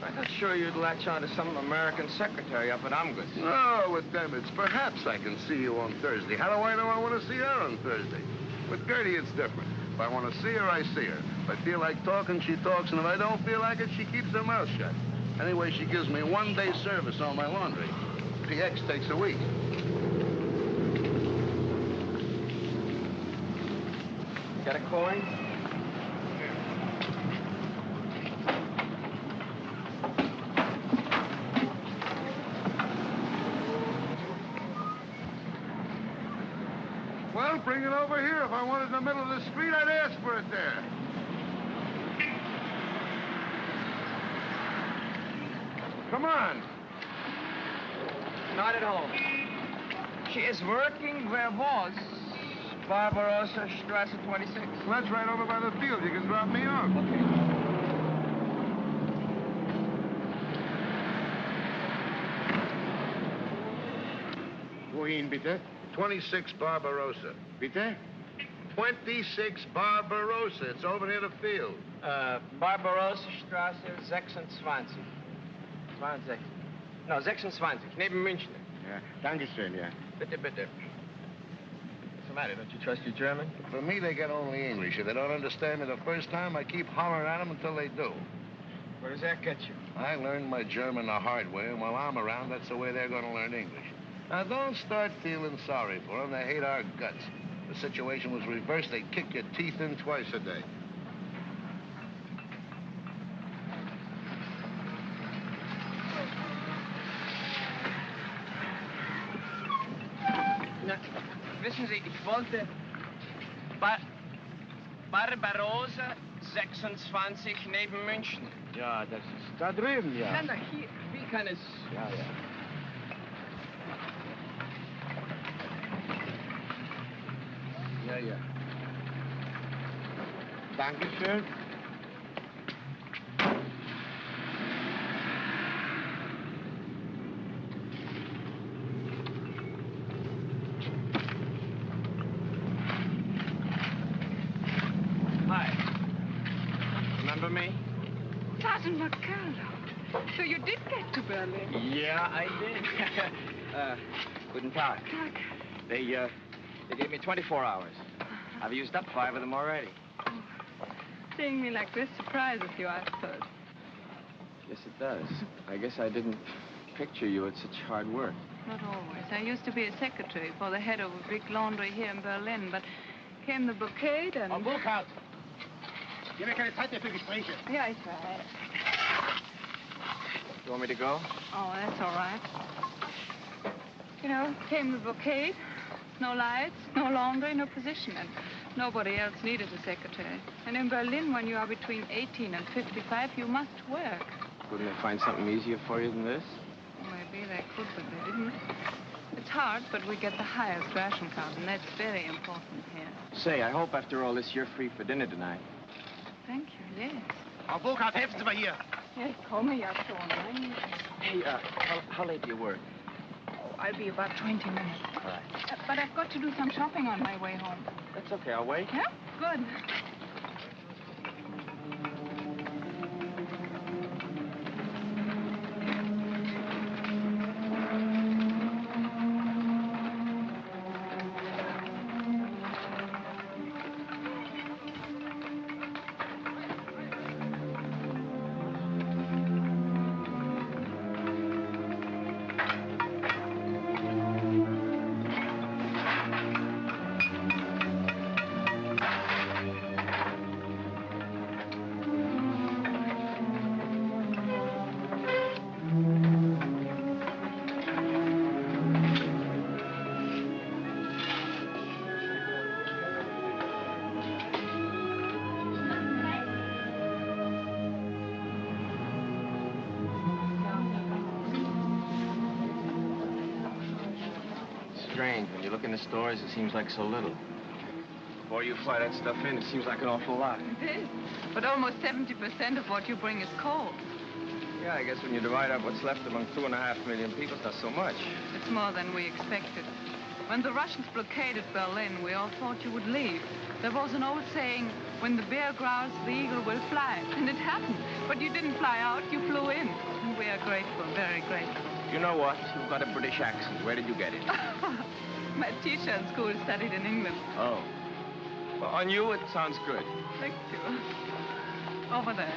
I thought sure you'd latch on to some American secretary up at Umgus. No, with them, it's perhaps I can see you on Thursday. How do I know I want to see her on Thursday? With Gertie, it's different. If I want to see her, I see her. If I feel like talking, she talks, and if I don't feel like it, she keeps her mouth shut. Anyway, she gives me 1 day service on my laundry. PX takes a week. Got a coin? Well, bring it over here. If I wanted it in the middle of the street, I'd ask for it there. Come on. Not at home. She is working where was Barbarossa Strasse 26. Well, that's right over by the field. You can drop me off. Okay. Wohin, bitte? 26 Barbarossa. Bitte? 26 Barbarossa. It's over near the field. Barbarossa Strasse 26. 20. No, 26. Neben München. Yeah. Dankeschön, yeah. Bitte. What's the matter? Don't you trust your German? For me, they get only English. If they don't understand me the first time, I keep hollering at them until they do. Where does that get you? I learned my German the hard way, and while I'm around, that's the way they're going to learn English. Now, don't start feeling sorry for them. They hate our guts. If the situation was reversed, they'd kick your teeth in twice a day. Na, wissen Sie, ich wollte... Barbarossa, 26 neben München. Ja, das ist da drüben, ja. Na, hier. Wie kann es... Ja, ja. Ja, ja. Dankeschön. Hi. Remember me? Sergeant McCullough. So you did get to Berlin? Yeah, I did. Guten Tag. Tag. They gave me 24 hours. I've used up 5 of them already. Seeing me like this surprises you, I suppose. Yes, it does. I guess I didn't picture you at such hard work. Not always. I used to be a secretary for the head of a big laundry here in Berlin, but came the blockade and... Frau Burkhardt, wir haben keine Zeit mehr für Gespräche. Yeah, it's all right. You want me to go? Oh, that's all right. You know, came the blockade. No lights, no laundry, no position, and nobody else needed a secretary. And in Berlin, when you are between 18 and 55, you must work. Couldn't they find something easier for you than this? Maybe they could, but they didn't. It's hard, but we get the highest ration card, and that's very important here. Say, I hope after all this you're free for dinner tonight. Thank you, yes. Frau Burkhardt, helfen Sie mal hier. Yes, komme ja schon. Hey, how late do you work? Oh, I'll be about 20 minutes. All right. But I've got to do some shopping on my way home. That's okay, I'll wait. Yeah? Good. Strange. When you look in the stores, it seems like so little. Before you fly that stuff in, it seems like an awful lot. It is. But almost 70% of what you bring is coal. Yeah, I guess when you divide up what's left among 2.5 million people, it's not so much. It's more than we expected. When the Russians blockaded Berlin, we all thought you would leave. There was an old saying, when the bear growls, the eagle will fly. And it happened. But you didn't fly out, you flew in. And we are grateful, very grateful. You know what? You've got a British accent. Where did you get it? My teacher in school studied in England. Oh. Well, on you, it sounds good. Thank you. Over there.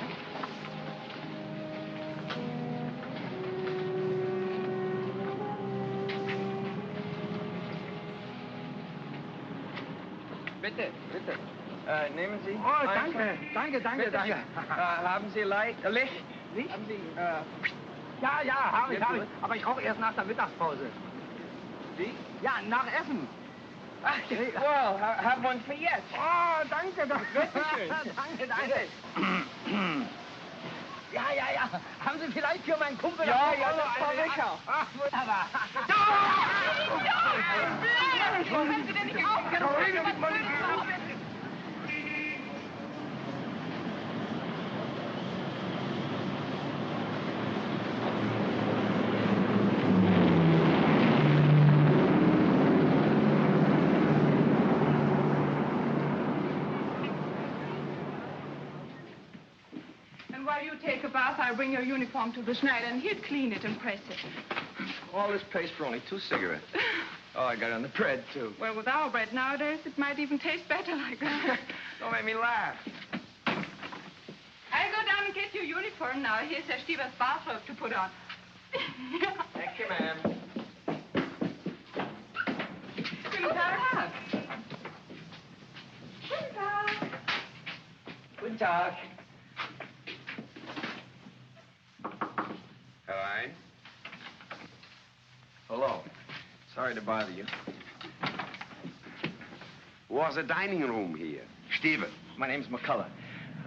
Bitte, bitte. Nehmen Sie. Oh, danke, danke. Haben Sie Licht? Licht? Haben Sie, Ja, habe ich. Aber ich rauche erst nach der Mittagspause. Wie? Ja, nach Essen. Ach, well, have one for jetzt. Oh, danke. Bitteschön. Danke. Ja. Haben Sie vielleicht für meinen Kumpel... Ja, das war lecker. Ach, wunderbar. Wenn Sie denn nicht aufgehört And while you take a bath, I'll bring your uniform to the Schneider, and he'll clean it and press it. All this paste for only 2 cigarettes. Oh, I got it on the bread, too. Well, with our bread nowadays, it might even taste better like that. Don't make me laugh. I'll go down and get your uniform now. Here's Herr Stieber's bathrobe to put on. Thank you, ma'am. Guten Tag. Guten Tag. Guten Tag. Hi. Hello. Sorry to bother you. was a dining room here. Steven. My name's McCullough.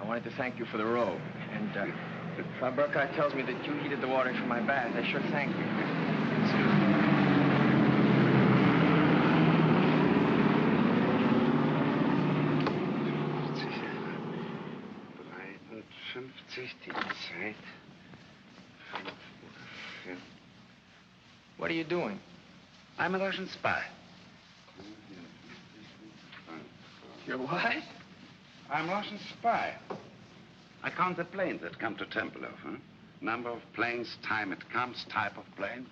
I wanted to thank you for the robe. And Frau Burkhardt tells me that you heated the water for my bath. I sure thank you. Excuse me. Die Zeit. What are you doing? I'm a Russian spy. You're what? I'm a Russian spy. I count the planes that come to Tempelhof, huh? Number of planes, time it comes, type of plane.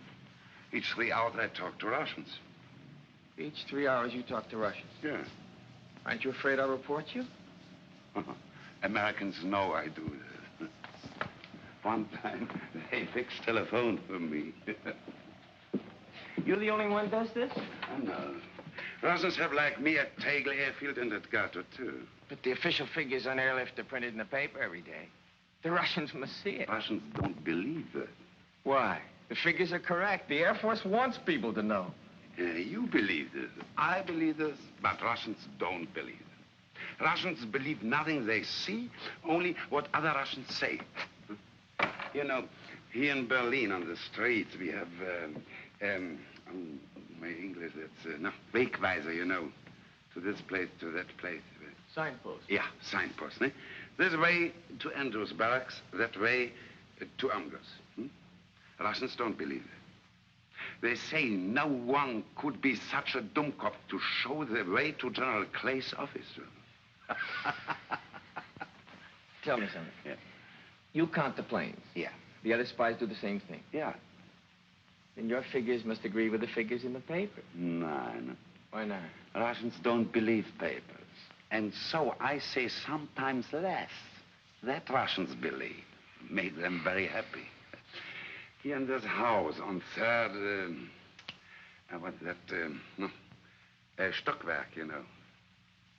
Each 3 hours I talk to Russians. Each 3 hours you talk to Russians? Yeah. Aren't you afraid I'll report you? Americans know I do this. One time, they fixed telephone for me. You're the only one who does this? No. Russians have, like me, at Tegel Airfield and at Gato, too. But the official figures on airlift are printed in the paper every day. The Russians must see it. Russians don't believe that. Why? The figures are correct. The Air Force wants people to know. You believe this. I believe this, but Russians don't believe it. Russians believe nothing they see, only what other Russians say. You know, here in Berlin on the streets, we have, my English, that's, no, Wegweiser, you know. To this place, to that place. Signpost. Yeah, signpost, ne? This way to Andrews Barracks, that way to Amgers. Russians don't believe it. They say no one could be such a dummkopf to show the way to General Clay's office. Tell me something. Yeah. You count the planes. Yeah. The other spies do the same thing. Yeah. Then your figures must agree with the figures in the paper. No. Why not? Russians don't believe papers. And so I say sometimes less. That Russians believe. Make them very happy. Here in this house on third, what's that, Stockwerk, you know.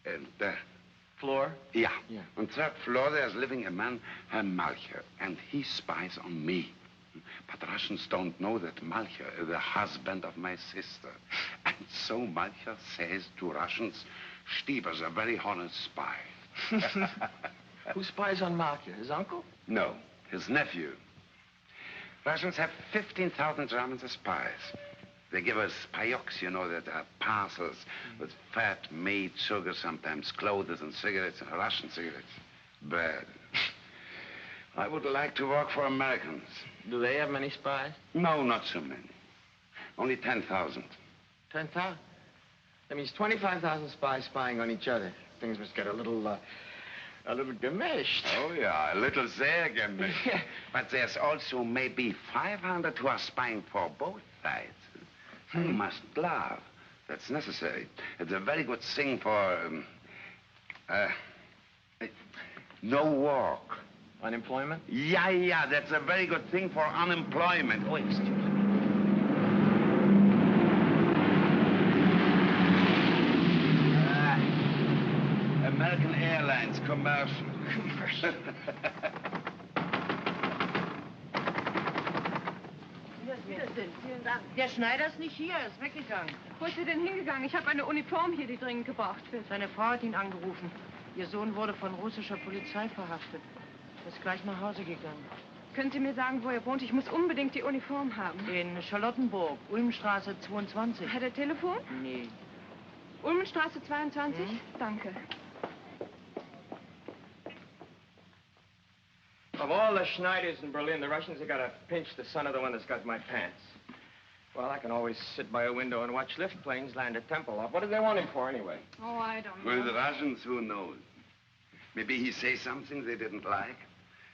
And, Floor? Yeah. Yeah. On third floor, there's living a man, Herr Malcher, and he spies on me. But Russians don't know that Malcher is the husband of my sister. And so Malcher says to Russians, Stieber's a very honest spy. Who spies on Malcher? His uncle? No, his nephew. Russians have 15,000 Germans as spies. They give us payoks, you know, that are parcels with fat meat, sugar, sometimes clothes and cigarettes, and Russian cigarettes. Bad. I would like to work for Americans. Do they have many spies? No, not so many. Only 10,000. 10,000? That means 25,000 spies spying on each other. Things must get a little gemished. Oh, yeah, a little sehr gemished. Yeah. But there's also maybe 500 who are spying for both sides. You must laugh. That's necessary. It's a very good thing for, no work. Unemployment? Yeah, that's a very good thing for unemployment. Oh, excuse me. American Airlines commercial. Der Schneider ist nicht hier, er ist weggegangen. Wo ist er denn hingegangen? Ich habe eine Uniform hier, die dringend gebraucht wird. Seine Frau hat ihn angerufen. Ihr Sohn wurde von russischer Polizei verhaftet. Er ist gleich nach Hause gegangen. Können Sie mir sagen, wo er wohnt? Ich muss unbedingt die Uniform haben. In Charlottenburg, Ulmstraße 22. Hat er Telefon? Nee. Ulmenstraße 22? Danke. Of all the Schneiders in Berlin, the Russians have got to pinch the son of the one that's got my pants. Well, I can always sit by a window and watch lift planes land at Tempelhof. What did they want him for, anyway? Oh, I don't know. Well, the Russians, who knows? Maybe he says something they didn't like.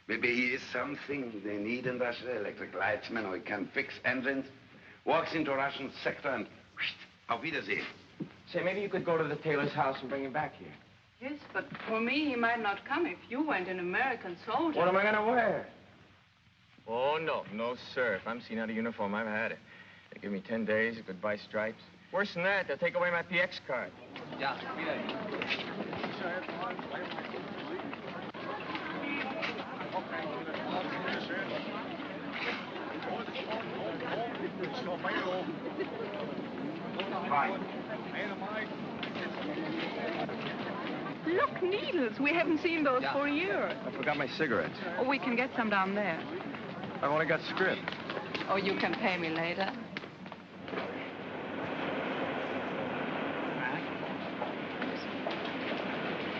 Maybe he is something they need in Russia, electric lightsman, or he can fix engines. Walks into a Russian sector and auf Wiedersehen. Say, maybe you could go to the tailor's house and bring him back here. Yes, but for me, he might not come if you went an American soldier. What am I going to wear? Oh, no, sir. If I'm seen out of uniform, I've had it. They give me 10 days, goodbye stripes. Worse than that, they'll take away my PX card. Yeah, Fine. Look, needles. We haven't seen those for a year. I forgot my cigarettes. Oh, we can get some down there. I've only got script. Oh, you can pay me later.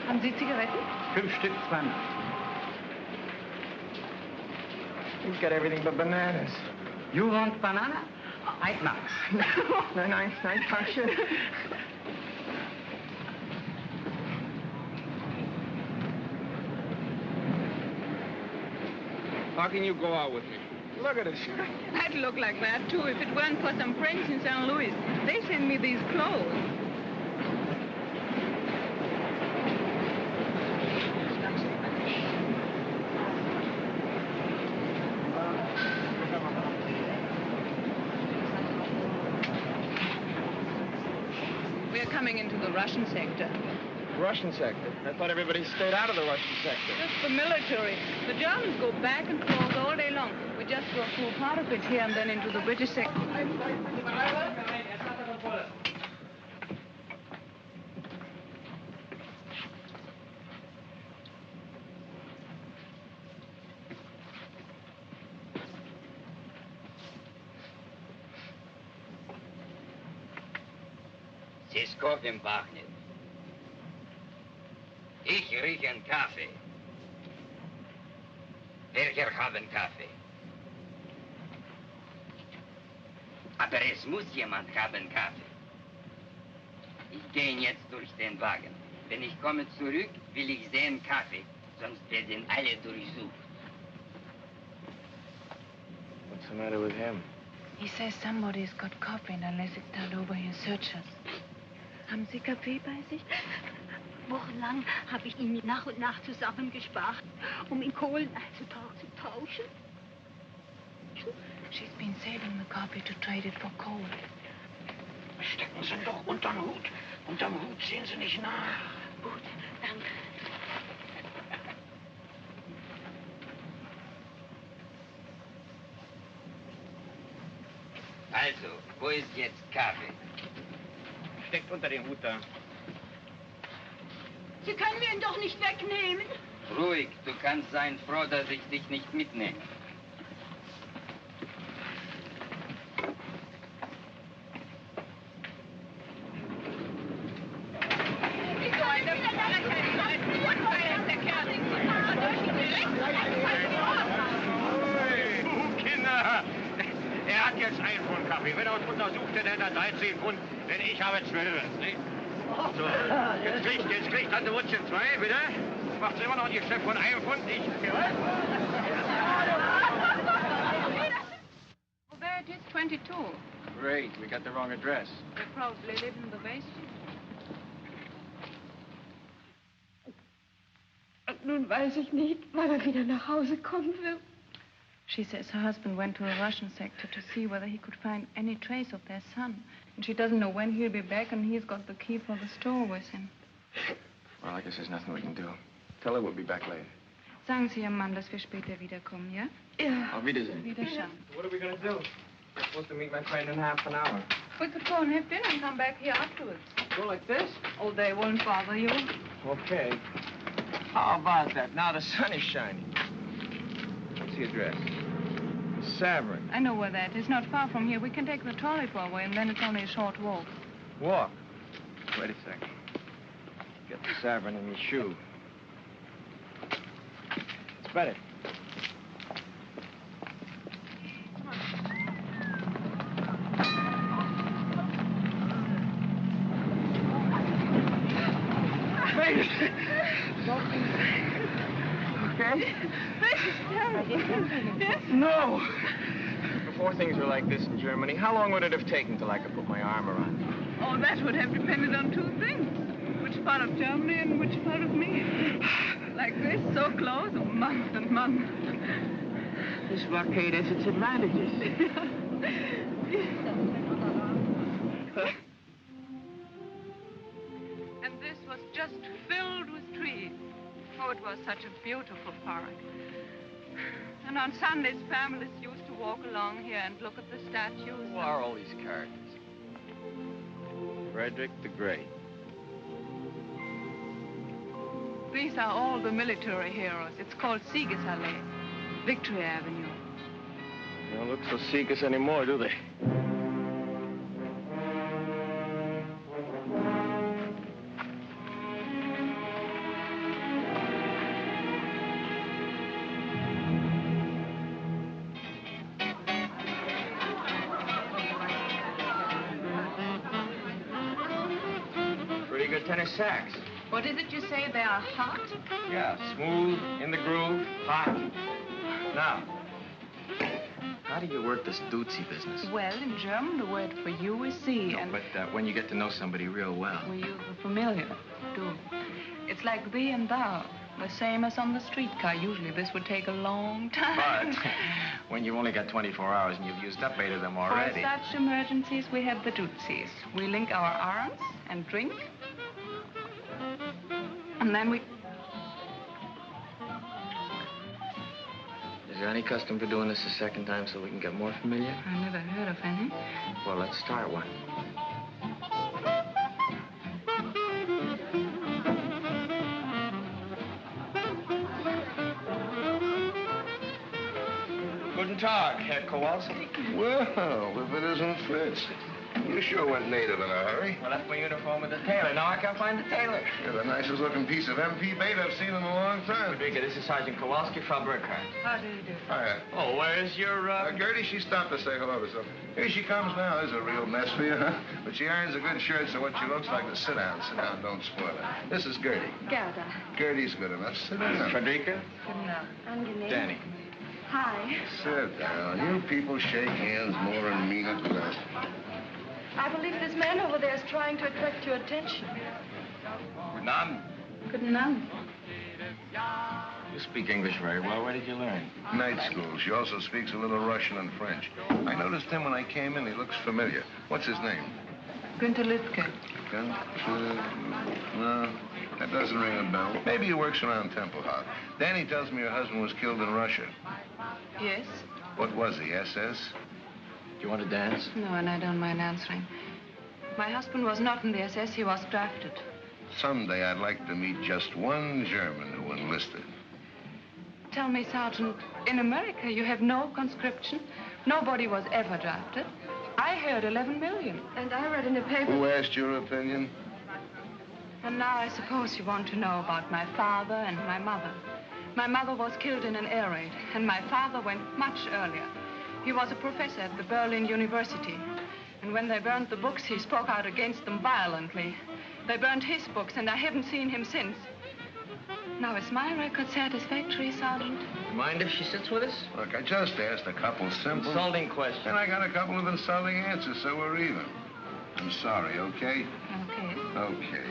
Haben Sie Zigaretten? 5 Stück, 2 Mark. You've got everything but bananas. You want banana? 8 Mark. Nein, danke. How can you go out with me? Look at us. I'd look like that, too, if it weren't for some friends in St. Louis. They send me these clothes. We're coming into the Russian sector. Russian sector? I thought everybody stayed out of the Russian sector. Just the military. The Germans go back and forth all day long. We just go through part of it here and then into the British sector. Siskov im pachnet. Ich rieche einen Kaffee. Welcher haben Kaffee? Aber es muss jemand haben Kaffee. Ich gehe jetzt durch den Wagen. Wenn ich komme zurück, will ich sehen Kaffee, sonst werden alle durchsucht. What's the matter with him? He says somebody's got coffee and unless it's turned over, he'll search us. Haben Sie Kaffee bei sich? Wochenlang habe ich ihn nach und nach zusammengespart, ihn Kohlen einzutauschen. She's been saving the coffee to trade it for coal. Stecken Sie ihn doch unterm Hut. Unterm Hut sehen Sie nicht nach. Gut, danke. Also, wo ist jetzt Kaffee? Steckt unter den Hut da. Sie können mir ihn doch nicht wegnehmen. Ruhig, du kannst sein froh, dass ich dich nicht mitnehme. Kinder! Er hat jetzt 1 Pfund Kaffee. Wenn er uns untersucht, dann hätte er 13 Pfund, denn ich habe 12. Nicht? So, jetzt kriegt Tante Wutsche 2, bitte. Macht immer noch ein Geschäft von 1 Pfund. Well, there it is, 22. Great, we got the wrong address. They probably live in the basement. Nun weiß ich nicht, wann wieder nach Hause kommen wird. She says her husband went to a Russian sector to see whether he could find any trace of their son. And she doesn't know when he'll be back, and he's got the key for the store with him. Well, I guess there's nothing we can do. Tell her we'll be back later. Sagen Sie Ihrem Mann, dass wir später wiederkommen, ja? Ja. Auf Wiedersehen. Wiederschauen. What are we going to do? We're supposed to meet my friend in half an hour. We could go and have dinner and come back here afterwards. Go like this? Oh, they won't bother you. Okay. How about that? Now the sun is shining. What's the address? Savern. I know where that is. Not far from here. We can take the trolley for a way, and then it's only a short walk. Walk? Wait a second. Get the Savern in your shoe. It's better. Wait. Okay? This is terrible. No. Before things were like this in Germany, how long would it have taken till I could put my arm around you? Oh, that would have depended on 2 things. Which part of Germany and which part of me. Like this, so close, months and months. This blockade has its advantages. And this was just filled with trees. Oh, it was such a beautiful park. And on Sundays, families used to walk along here and look at the statues. Who are all these characters? Frederick the Great. These are all the military heroes. It's called Siegesallee, Victory Avenue. They don't look so Sieges anymore, do they? Pretty good tennis sacks. What is it you say? They are hot? Yeah, smooth, in the groove, hot. Now, how do you work this Dutzy business? Well, in German, the word for you is sie. And But when you get to know somebody real well. we use the familiar, do. It's like thee and thou, the same as on the streetcar. Usually this would take a long time. But when you've only got 24 hours and you've used up 8 of them For already. such emergencies, we have the Dutzys. We link our arms and drink. And then we... Is there any custom for doing this a second time so we can get more familiar? I never heard of any. Well, let's start one. Guten Tag, Herr Kowalski. Well, if it isn't Fritz. You sure went native in a hurry. I left my uniform with the tailor. Now I can't find the tailor. You're the nicest looking piece of MP bait I've seen in a long time. Rodriguez, this is Sergeant Kowalski, Frau Burkhardt. How do you do? Hiya. Oh, where's your, Gertie, she stopped to say hello to something. Here she comes now. There's a real mess for you, huh? But she irons a good shirt, so what she looks like is sit down, don't spoil it. This is Gertie. Gerda. Gertie's good enough. Sit down. Frederica? Angenehm. Danny. Hi. Sit down. You people shake hands more and mean it than that. I believe this man over there is trying to attract your attention. Guten Abend. Guten Abend. You speak English very well. Where did you learn? Night school. She also speaks a little Russian and French. I noticed him when I came in. He looks familiar. What's his name? Günther Lübke. No, that doesn't ring a bell. Maybe he works around Tempelhof. Danny tells me your husband was killed in Russia. Yes? What was he, SS? Do you want to dance? No, and I don't mind answering. My husband was not in the SS. He was drafted. Someday I'd like to meet just one German who enlisted. Tell me, Sergeant, in America you have no conscription. Nobody was ever drafted. I heard 11 million. And I read in the paper... Who asked your opinion? And now I suppose you want to know about my father and my mother. My mother was killed in an air raid, and my father went much earlier. He was a professor at the Berlin University. And when they burned the books, he spoke out against them violently. They burned his books, and I haven't seen him since. Now, is my record satisfactory, Sergeant? Mind if she sits with us? Look, I just asked a couple simple... Insulting questions. And I got a couple of insulting answers, so we're even. I'm sorry, okay? Okay. Okay.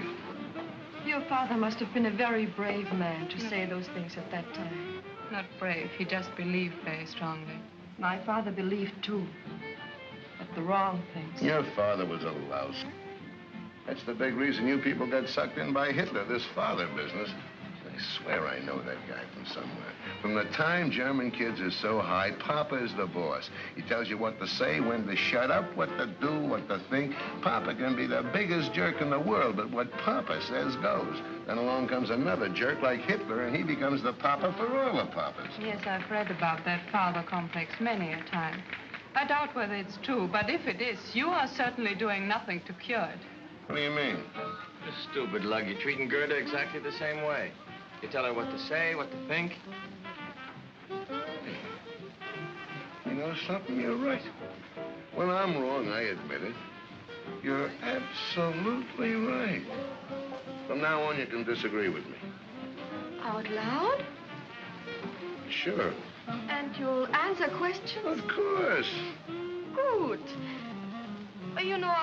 Your father must have been a very brave man to say those things at that time. Not brave. He just believed very strongly. My father believed, too. But the wrong things. Your father was a louse. That's the big reason you people got sucked in by Hitler, this father business. I swear I know that guy from somewhere. From the time German kids are so high, Papa is the boss. He tells you what to say, when to shut up, what to do, what to think. Papa can be the biggest jerk in the world, but what Papa says goes. Then along comes another jerk like Hitler, and he becomes the Papa for all the Papas. Yes, I've read about that father complex many a time. I doubt whether it's true, but if it is, you are certainly doing nothing to cure it. What do you mean? You stupid lug. You're treating Gerda exactly the same way. You tell her what to say, what to think. You know something? You're right. When I'm wrong, I admit it. You're absolutely right. From now on, you can disagree with me. Out loud? Sure. And you'll answer questions? Of course. Good. You know,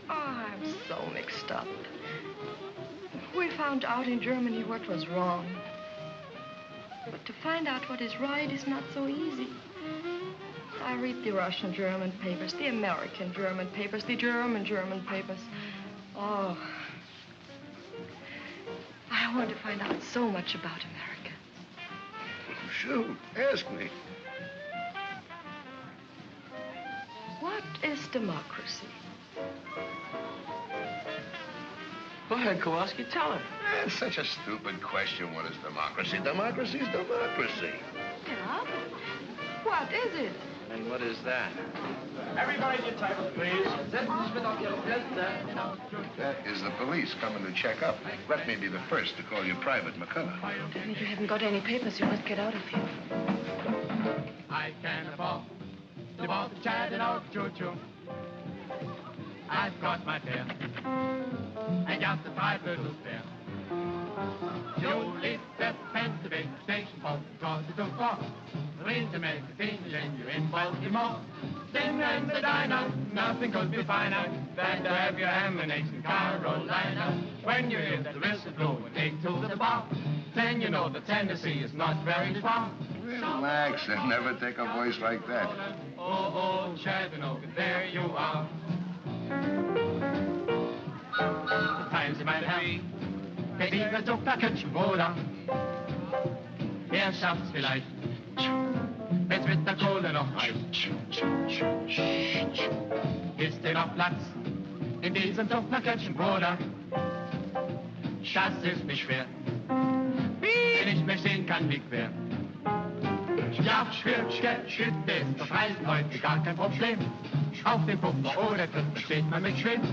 I'm so mixed up. We found out in Germany what was wrong. But to find out what is right is not so easy. I read the Russian German papers, the American German papers, the German papers. Oh. I want to find out so much about America. Shoot, ask me. What is democracy? What? ahead, Kowalski. Tell her. It's such a stupid question. What is democracy? Democracy is democracy. Yeah? What is it? And what is that? Everybody get tables, please. That is the police coming to check up. Let me be the first to call you Private McCullough. If you haven't got any papers, you must get out of here. I can afford to board the Chattanooga choo-choo. I've got my fare and just a five little fare. Julie stepped fence the big station post because it took off. Read to make a scene and you're in Baltimore. Sing and the diner, nothing could be finer than to have your ammunition Carolina. When you hear the whistle blow and take to the bar, then you know that Tennessee is not very far. Relax and never take a voice like that. Oh, Chattanooga, there you are. The times you might have, geht dieser Zuckerkitchen, Bruder. Er schafft's vielleicht, wenn's mit der Kohle noch reicht. Ist dir noch Platz in diesem Zuckerkitchen, Bruder? Das ist nicht schwer, wenn ich mich sehen kann, wie quer. Ja, Schritt ist auf Reisen heute gar kein Problem. Auf dem Puffer oder Tritt steht man mit Schwind.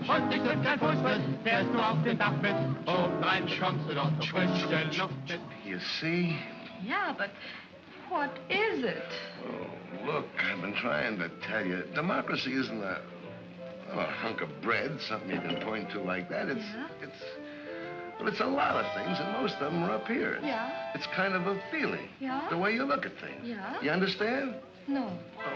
Und ich drück kein Fußball, fährst du auf den Dach mit. Oben rein kommst du dort auf frische Luft mit. You see? Yeah, but what is it? Oh, look, I've been trying to tell you. Democracy isn't a hunk of bread, something you can point to like that. Well, it's a lot of things, and most of them are up here. Yeah? It's kind of a feeling. Yeah? The way you look at things. Yeah? You understand? No. Oh,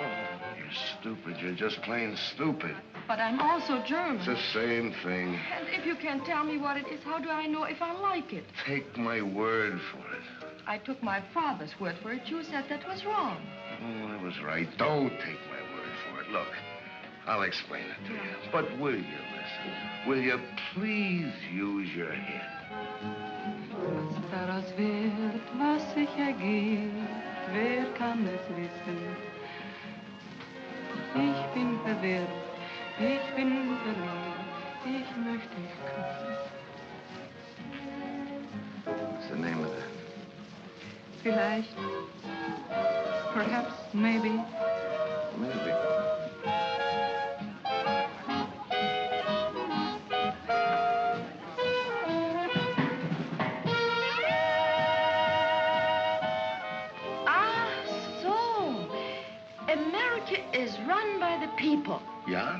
you're stupid. You're just plain stupid. But I'm also German. It's the same thing. And if you can't tell me what it is, how do I know if I like it? Take my word for it. I took my father's word for it. You said that was wrong. Oh, I was right. Don't take my word for it. Look, I'll explain it to you. But will you listen? Will you please use your head? Was daraus wird, was sich ergeht, wer kann es wissen? Ich bin verwirrt, ich bin verliebt, ich möchte dich küssen. What's the name of that? Vielleicht, perhaps, maybe. Maybe. America is run by the people. Yeah?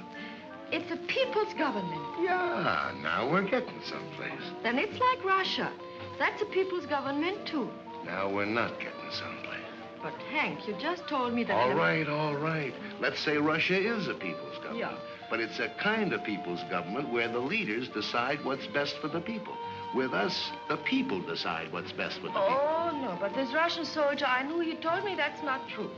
It's a people's government. Yeah, now we're getting someplace. Then it's like Russia. That's a people's government, too. Now we're not getting someplace. But, Hank, you just told me that... All right. Let's say Russia is a people's government. Yeah. But it's a kind of people's government where the leaders decide what's best for the people. With us, the people decide what's best for the people. Oh, no, but this Russian soldier I knew, he told me that's not true.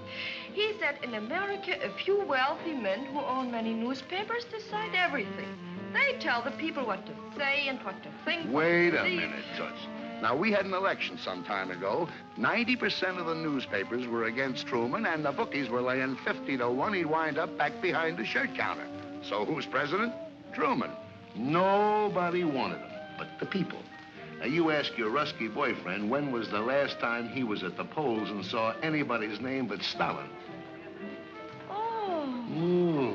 He said in America, a few wealthy men who own many newspapers decide everything. They tell the people what to say and what to think. Wait a minute, Toots. Now, we had an election some time ago. 90% of the newspapers were against Truman, and the bookies were laying 50 to 1 he'd wind up back behind the shirt counter. So who's president? Truman. Nobody wanted him but the people. Now, you ask your Rusky boyfriend when was the last time he was at the polls and saw anybody's name but Stalin. Oh. Ooh.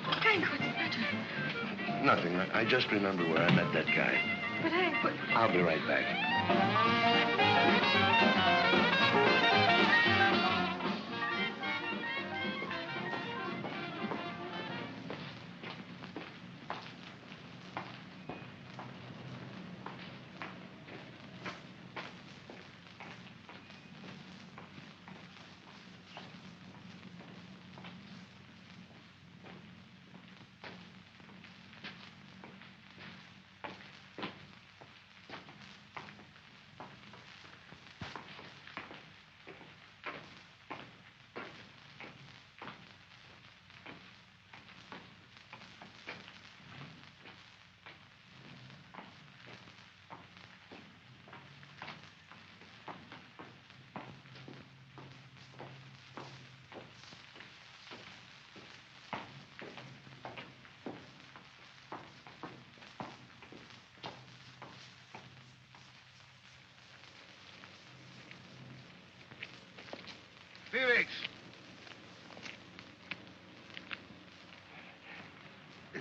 But, Hank, what's the matter? Nothing. I just remember where I met that guy. But, Hank, what... I'll be right back.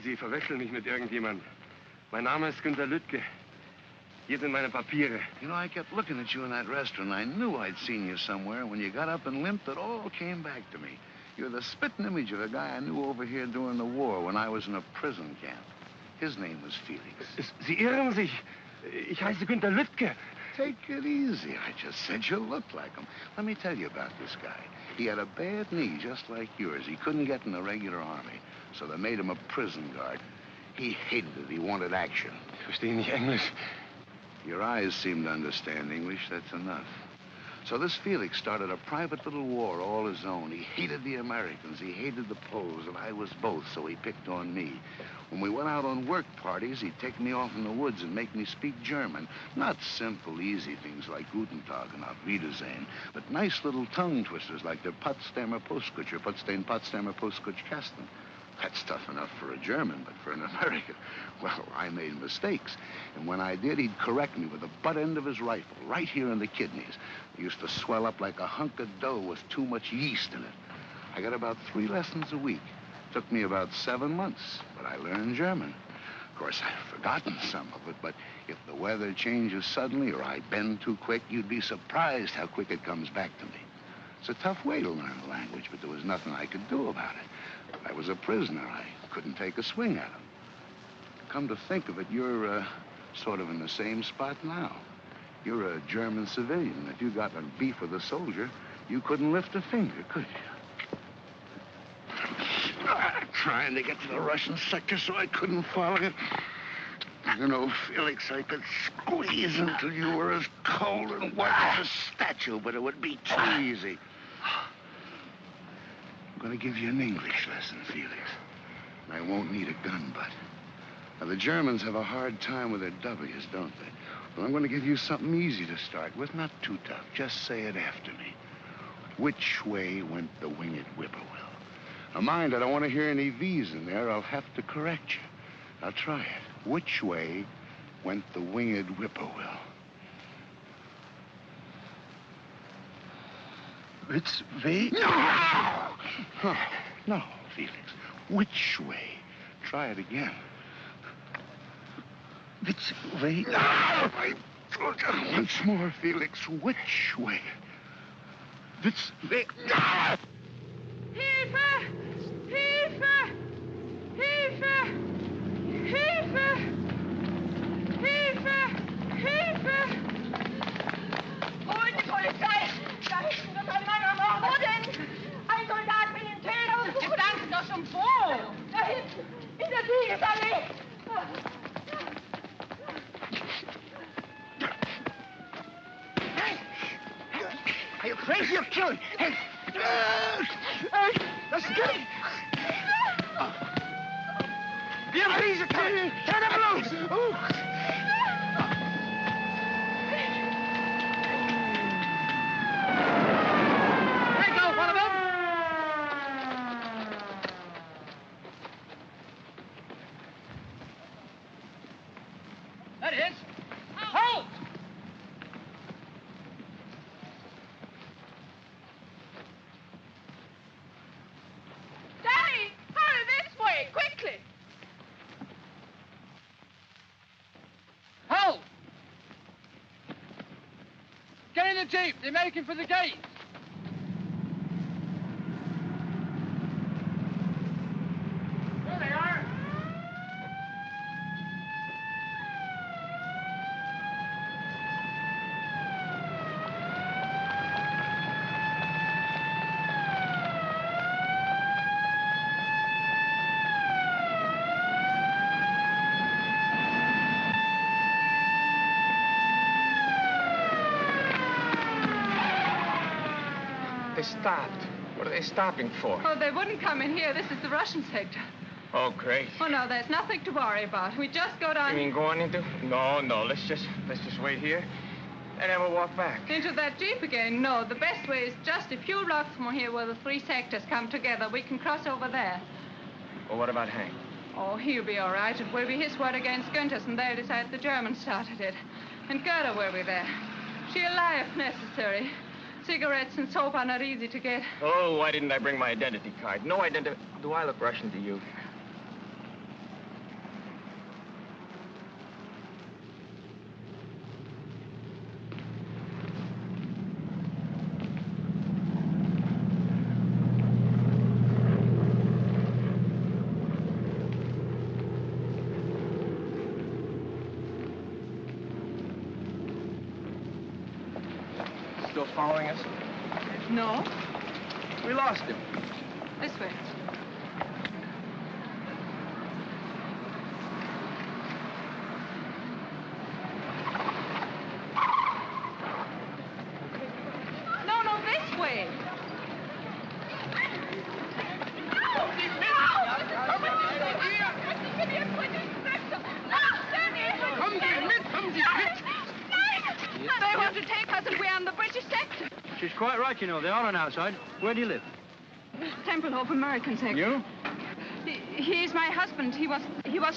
Sie verwechseln mich mit irgendjemand. Mein Name ist Günter Lüttke. Hier sind meine Papiere. You know, I kept looking at you in that restaurant. I knew I'd seen you somewhere. When you got up and limped, it all came back to me. You're the spitting image of a guy I knew over here during the war when I was in a prison camp. His name was Felix. Sie irren sich. Ich heiße Günter Lüttke. Take it easy. I just said you looked like him. Let me tell you about this guy. He had a bad knee just like yours. He couldn't get in the regular army, so they made him a prison guard. He hated it. He wanted action. Ich verstehe nicht Englisch. Your eyes seem to understand English. That's enough. So this Felix started a private little war all his own. He hated the Americans. He hated the Poles, and I was both, so he picked on me. When we went out on work parties, he'd take me off in the woods and make me speak German. Not simple, easy things like Guten Tag and Auf Wiedersehen, but nice little tongue twisters like the Potsdamer Postkutcher, Potsdamer Postkutschkasten. That's tough enough for a German, but for an American, well, I made mistakes. And when I did, he'd correct me with the butt end of his rifle, right here in the kidneys. It used to swell up like a hunk of dough with too much yeast in it. I got about 3 lessons a week. Took me about 7 months, but I learned German. Of course, I've forgotten some of it, but if the weather changes suddenly or I bend too quick, you'd be surprised how quick it comes back to me. It's a tough way to learn a language, but there was nothing I could do about it. I was a prisoner. I couldn't take a swing at him. Come to think of it, you're sort of in the same spot now. You're a German civilian. If you got in beef with a soldier, you couldn't lift a finger, could you? Trying to get to the Russian sector so I couldn't follow you. You know, Felix, I could squeeze until you were as cold and white as a statue, but it would be too easy. I'm going to give you an English lesson, Felix. I won't need a gun butt. Now, the Germans have a hard time with their W's, don't they? Well, I'm going to give you something easy to start with, not too tough. Just say it after me. Which way went the winged whippoorwill? Now, mind, I don't want to hear any V's in there. I'll have to correct you. Now, try it. Which way went the winged whippoorwill? Which way? No! Oh, no, Felix. Which way? Try it again. Which way? No! I told you. Once more, Felix. Which way? Which way? No! Hilfe! Hilfe! Hilfe! Hilfe! Hilfe! Hilfe! Holt die Polizei! Da hinten wird ein Mann ermordet! Wo denn? Ein Soldat Militär und sucht Angst doch schon wo? Da hinten, in der Siegesallee! Are you crazy? You're killing. Hey! Let's get him! The MPs are coming! Turn him loose! There you go, one of them! That is. Halt! Daddy, hurry this way, quickly! Halt! Get in the jeep. They're making for the gate. There they are. They stopped. What are they stopping for? Oh, they wouldn't come in here. This is the Russian sector. Oh, great. Oh, no, there's nothing to worry about. We just go down... You mean going into? No, let's just wait here and then we'll walk back. Into that jeep again? No, the best way is just a few blocks from here where the 3 sectors come together. We can cross over there. Well, what about Hank? Oh, he'll be all right. It will be his word against Günther's, and they'll decide the Germans started it. And Gerda will be there. She'll lie if necessary. Cigarettes and soap are not easy to get. Oh, why didn't I bring my identity card? No identity. Do I look Russian to you? following us? No? We lost him. This way. No, this way. They want to take us and we're on the British sector. She's quite right, you know. They are on our side. Where do you live? Templehof, American sector. You? He's my husband. He was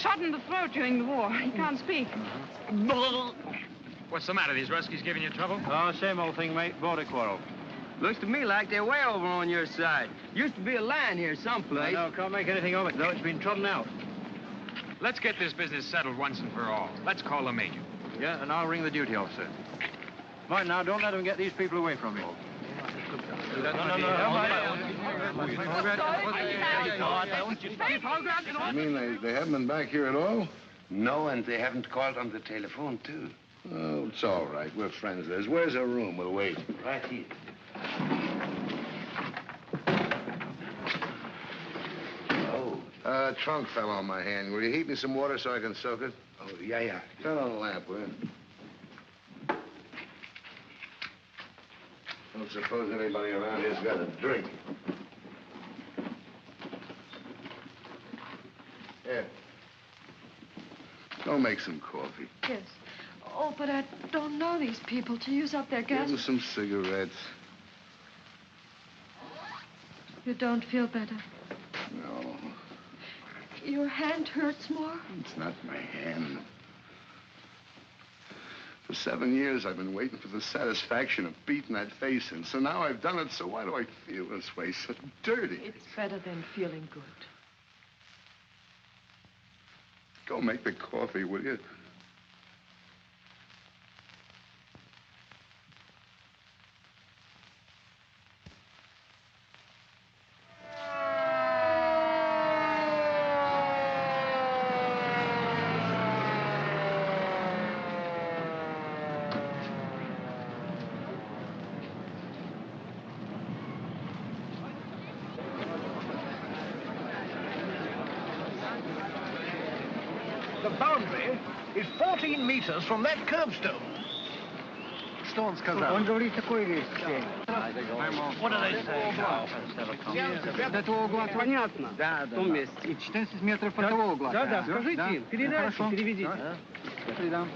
shot in the throat during the war. He can't speak. What's the matter? These Ruskies giving you trouble? Oh, same old thing, mate. Border quarrel. Looks to me like they're way over on your side. Used to be a line here someplace. No, can't make anything of it, though. It's been trodden out. Let's get this business settled once and for all. Let's call the major. Yeah, and I'll ring the duty officer. Mind now, don't let them get these people away from you. No. You mean they haven't been back here at all? No, and they haven't called on the telephone, too. Oh, it's all right. We're friends of theirs. Where's their room? We'll wait. Right here. Oh. Trunk fell on my hand. Will you heat me some water so I can soak it? Oh, yeah. Turn on the lamp, will you? Don't suppose anybody around here's got a drink. Here. Go make some coffee. Yes. Oh, but I don't know these people to use up their gas. Give them some cigarettes. You don't feel better? No. Your hand hurts more? It's not my hand. For 7 years, I've been waiting for the satisfaction of beating that face in. So now I've done it, so why do I feel this way? So dirty. It's better than feeling good. Go make the coffee, will you? The boundary is 14 meters from that curbstone. Что он сказал? Он говорит такую вещь. What did they say? С этого угла понятно. Да. В том месте. И 14 метров от того угла. Да, скажите им, передайте, переведите. Я передам.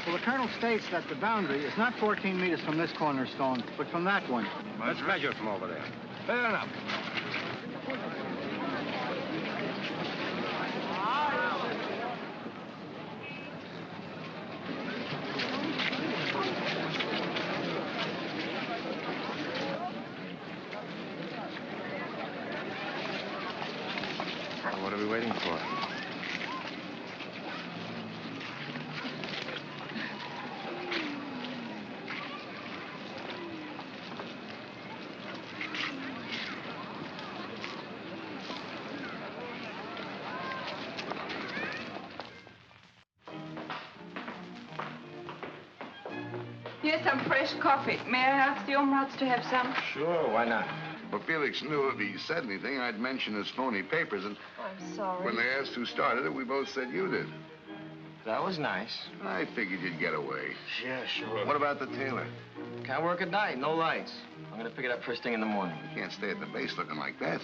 Well, the colonel states that the boundary is not 14 meters from this cornerstone, but from that one. Let's measure from over there. Fair enough. What are we waiting for? Here's some fresh coffee. May I ask the Omrats to have some? Sure, why not? Well, Felix knew if he said anything, I'd mention his phony papers, and I'm sorry. when they asked who started it, we both said you did. That was nice. I figured you'd get away. Yeah, sure. What about the tailor? Can't work at night, no lights. I'm gonna pick it up first thing in the morning. You can't stay at the base looking like that.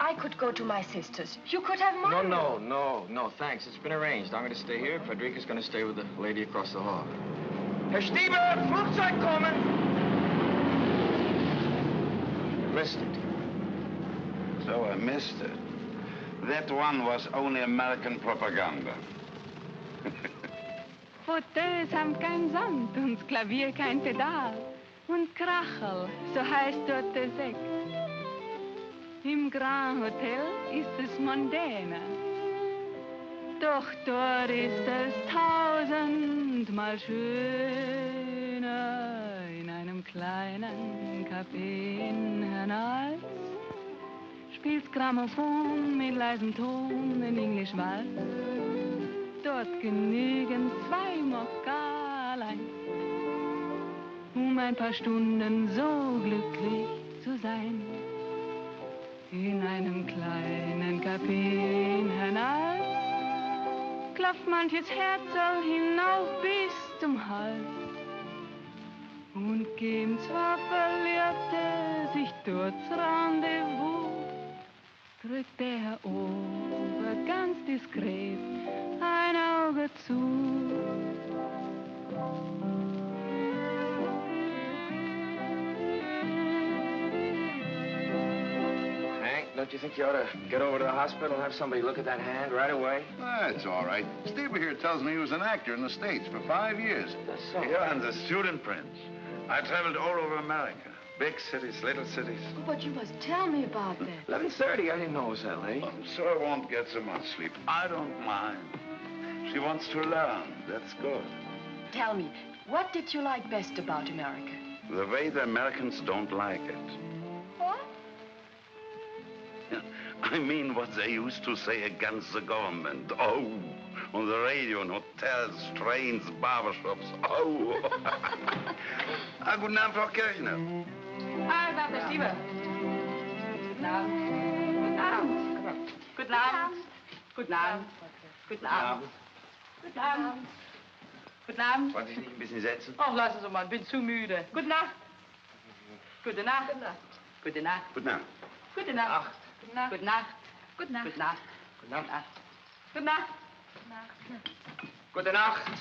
I could go to my sister's. You could have mine. No, thanks. It's been arranged. I'm gonna stay here. Frederica's gonna stay with the lady across the hall. Herr Stieber, Flugzeug kommen! Missed it. So I missed it. That one was only American propaganda. Fauteuils haben kein Sand und das Klavier kein Pedal. Und Krachel, so heißt dort der Sekt. Im Grand Hotel ist es mondäner. Doch dort ist es 1000-mal schöner. In einem kleinen Café in Hernals spielt's Grammophon mit leisem Ton in Englisch Walz. dort genügen 2 Mokalein, ein paar Stunden so glücklich zu sein. In einem kleinen Café in Hernal klopft manches Herz soll hinauf bis zum Hals. Und geben zwar Verliebte sich dort's Rendezvous, drückt der Herr Ober ganz diskret ein Auge zu. Don't you think you ought to get over to the hospital and have somebody look at that hand right away? That's all right. Steve here tells me he was an actor in the States for 5 years. That's so. Yeah, I'm the student prince. I traveled all over America. Big cities, little cities. Oh, but you must tell me about that. 11:30. I didn't know it was that late. So I won't get so much sleep. I don't mind. She wants to learn. That's good. Tell me, what did you like best about America? The way the Americans don't like it. What? I mean what they used to say against the government. Oh, on the radio, in hotels, trains, barbershops. Oh. Guten Abend, Frau Kirchner. Dr. Stieber. Guten Abend. Guten Abend. Guten Abend. Guten Abend. Guten Abend. Guten Abend. Guten Abend. Wollen Sie sich nicht ein bisschen setzen? Ach, lassen Sie mal, ich bin zu müde. Gute Nacht. Gute Nacht. Gute Nacht. Gute Nacht. Gute Nacht. Gute Nacht. Gute Nacht. Gute Nacht. Gute Nacht. Gute Nacht. Gute Nacht. Gute Nacht.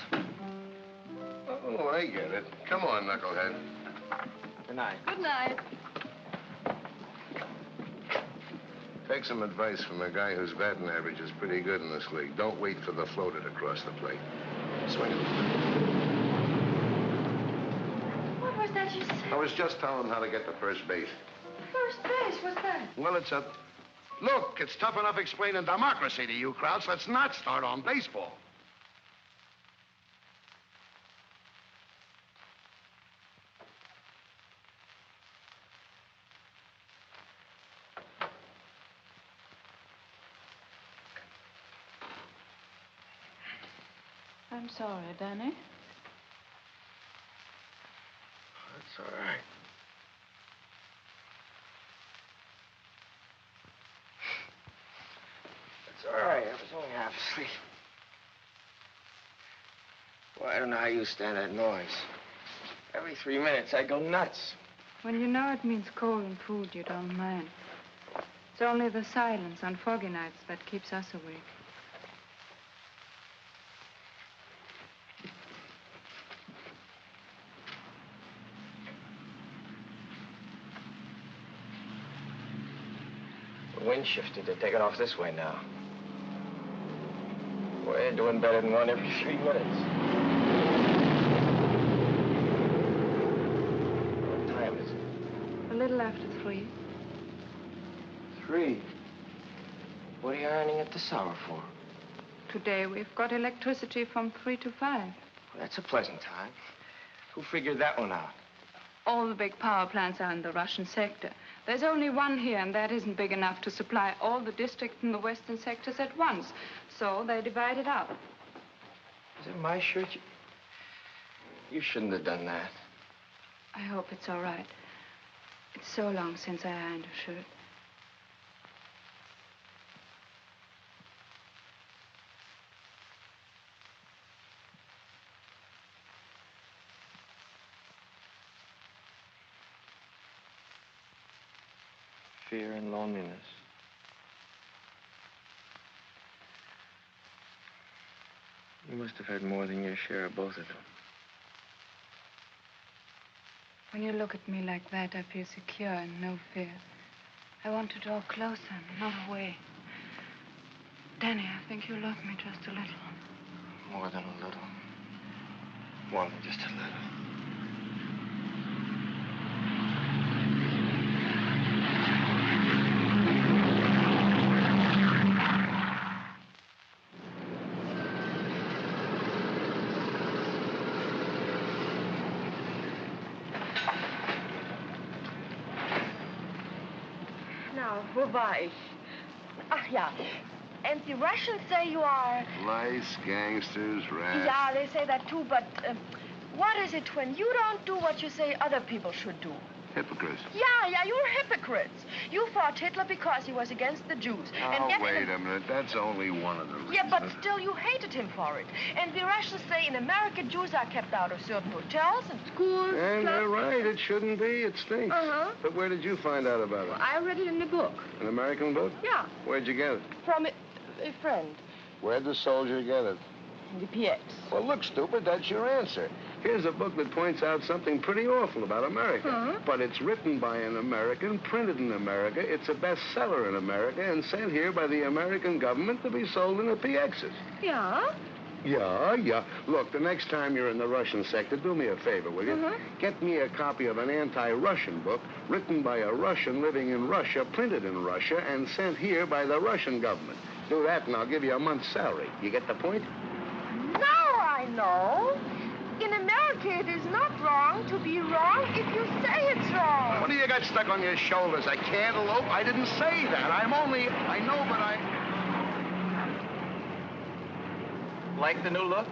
Oh, I get it. Come on, knucklehead. Good night. Good night. Take some advice from a guy whose batting average is pretty good in this league. Don't wait for the floater to cross the plate. Swing it. What was that you said? I was just telling him how to get to first base. First base, what's that? Well, it's a... Look, it's tough enough explaining democracy to you, Krauts. Let's not start on baseball. I'm sorry, Danny. That's all right. It's all right. I was only half asleep. Well, I don't know how you stand that noise. Every 3 minutes, I go nuts. When you know it means cold and food, you don't mind. It's only the silence on foggy nights that keeps us awake. The wind shifted. They're taking off this way now. Well, they're doing better than one every 3 minutes. What time is it? A little after 3. 3? What are you ironing at this hour for? Today we've got electricity from 3 to 5. Well, that's a pleasant time. Who figured that one out? All the big power plants are in the Russian sector. There's only one here, and that isn't big enough to supply all the districts in the western sectors at once. So they divide it up. Is it my shirt? You shouldn't have done that. I hope it's all right. It's so long since I ironed a shirt. Fear and loneliness. You must have had more than your share of both of them. When you look at me like that, I feel secure and no fear. I want to draw closer, not away. Danny, I think you love me just a little. More than a little. More than just a little. Wo war ich? Ach ja, And the Russians say you are... Lice, gangsters, rats. Yeah, they say that too, but what is it when you don't do what you say other people should do? Hypocrites. Yeah, you're hypocrites. You fought Hitler because he was against the Jews. Oh, wait a minute. That's only one of the reasons. Yeah, but still you hated him for it. And the Russians say in America, Jews are kept out of certain hotels and schools. And they're right. It shouldn't be. It stinks. Uh-huh. But where did you find out about it? Well, I read it in a book. An American book? Yeah. Where'd you get it? From a friend. Where'd the soldier get it? The PX. Well, look, stupid, that's your answer. Here's a book that points out something pretty awful about America. But it's written by an American, printed in America. It's a bestseller in America and sent here by the American government to be sold in the PXs. Yeah? Yeah. Look, the next time you're in the Russian sector, do me a favor, will you? Get me a copy of an anti-Russian book written by a Russian living in Russia, printed in Russia, and sent here by the Russian government. Do that and I'll give you a month's salary. You get the point? Now I know. In America, it is not wrong to be wrong if you say it's wrong. What do you got stuck on your shoulders? A cantaloupe? I didn't say that. I know, but I... Like the new look?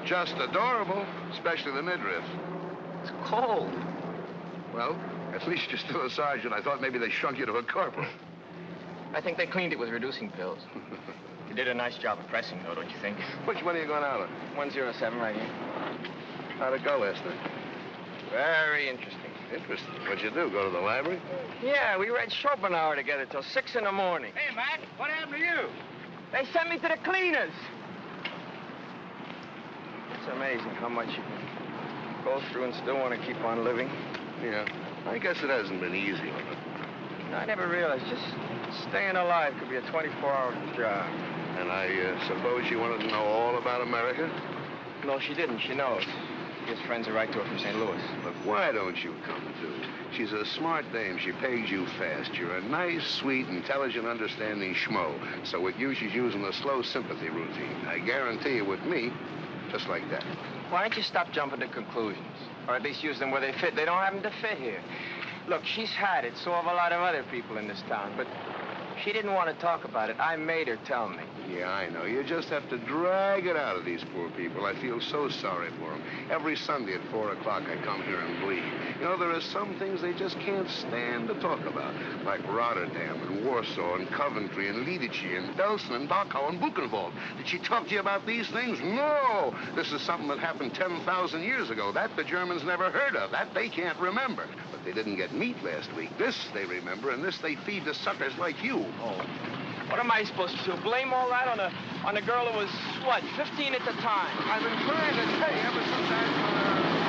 Just adorable, especially the midriff. It's cold. Well, at least you're still a sergeant. I thought maybe they shrunk you to a corporal. I think they cleaned it with reducing pills. You did a nice job of pressing, though, don't you think? Which one are you going out on? 107 right here. How'd it go last night? Very interesting. Interesting. What'd you do, go to the library? Yeah, we read Schopenhauer together till 6 in the morning. Hey, Mac, what happened to you? They sent me to the cleaners. It's amazing how much you can go through and still want to keep on living. Yeah. I guess it hasn't been easy on it. I never realized just staying alive could be a 24-hour job. And I suppose you wanted to know all about America? No, she didn't. She knows. She has friends who write to her from St. Louis. Look, why don't you come, too? She's a smart dame. She pegs you fast. You're a nice, sweet, intelligent, understanding schmo. So with you, she's using the slow sympathy routine. I guarantee you with me, just like that. Why don't you stop jumping to conclusions? Or at least use them where they fit. They don't happen to fit here. Look, she's had it. So have a lot of other people in this town. But she didn't want to talk about it. I made her tell me. Yeah, I know. You just have to drag it out of these poor people. I feel so sorry for them. Every Sunday at 4 o'clock, I come here and bleed. You know, there are some things they just can't stand to talk about, like Rotterdam and Warsaw and Coventry and Lidice and Belsen and Dachau and Buchenwald. Did she talk to you about these things? No! This is something that happened 10,000 years ago. That the Germans never heard of. That they can't remember. But they didn't get meat last week. This they remember, and this they feed to suckers like you. Oh. What am I supposed to do? Blame all that on a girl who was, what, 15 at the time? I've been trying to tell you ever since I...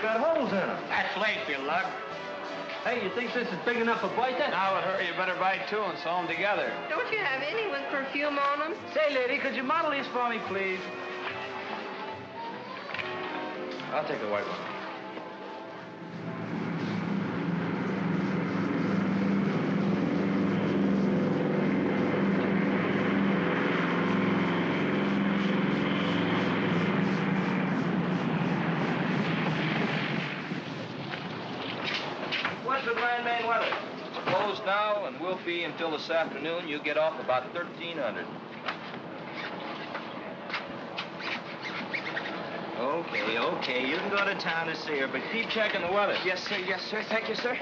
Got holes in them. That's late, you lug. Hey, you think this is big enough for Boyka? Now, hurry, you better buy two and sew them together. Don't you have any with perfume on them? Say, lady, could you model these for me, please? I'll take the white one. Closed now and will be until this afternoon. You get off about 1300. Okay. You can go to town to see her, but keep checking the weather. Yes, sir. Yes, sir. Thank you, sir.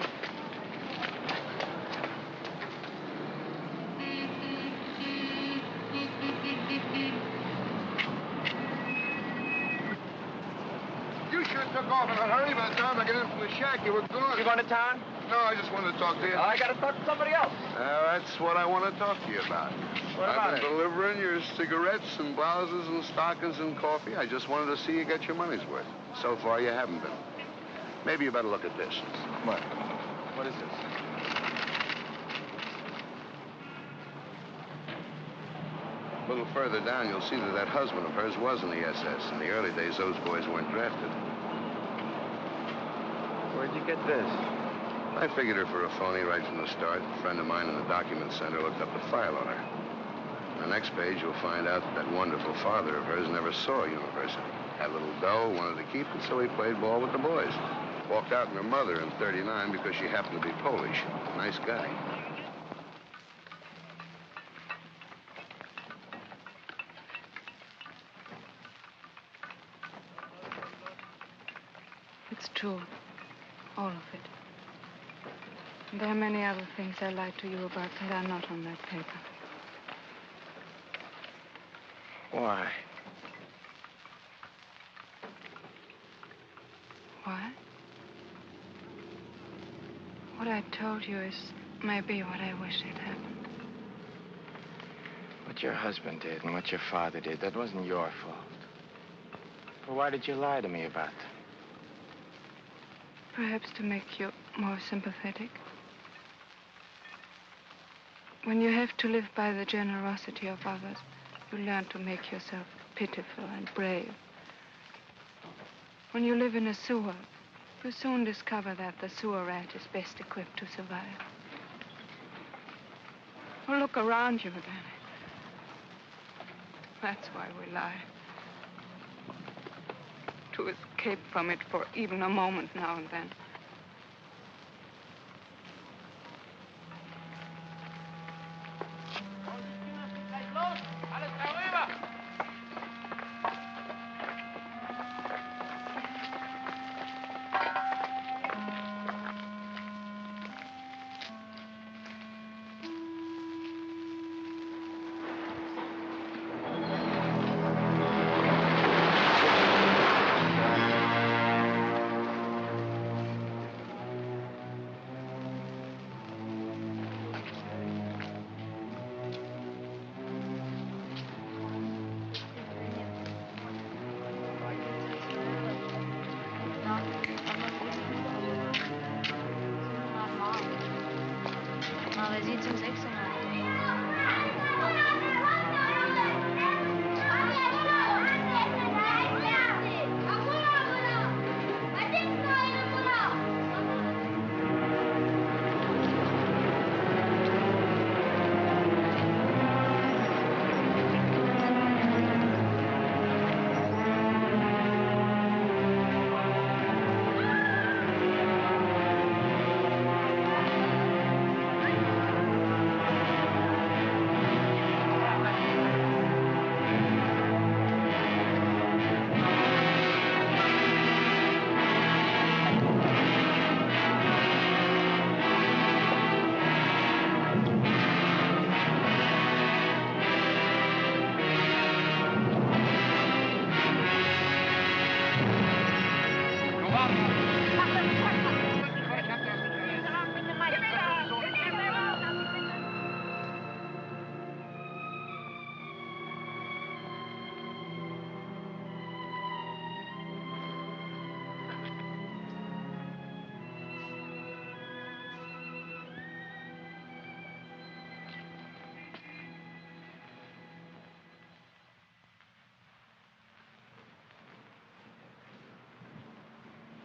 You sure took off in a hurry. By the time I got in from the shack, you were gone. You going to town? No, I just wanted to talk to you. I got to talk to somebody else. That's what I want to talk to you about. What about I've been delivering your cigarettes and blouses and stockings and coffee. I just wanted to see you get your money's worth. So far, you haven't been. Maybe you better look at this. What? What is this? A little further down, you'll see that husband of hers was in the SS. In the early days, those boys weren't drafted. Where'd you get this? I figured her for a phony right from the start. A friend of mine in the document center looked up the file on her. On the next page, you'll find out that wonderful father of hers never saw university. Had a little dough, wanted to keep it, so he played ball with the boys. Walked out on her mother in '39 because she happened to be Polish. Nice guy. It's true. All of it. There are many other things I lied to you about that are not on that paper. Why? Why? What I told you is maybe what I wish had happened. What your husband did and what your father did, that wasn't your fault. But why did you lie to me about them? Perhaps to make you more sympathetic. When you have to live by the generosity of others, you learn to make yourself pitiful and brave. When you live in a sewer, you soon discover that the sewer rat is best equipped to survive. Well, look around you, Danny. That's why we lie. To escape from it for even a moment now and then. Aber sie zum 6.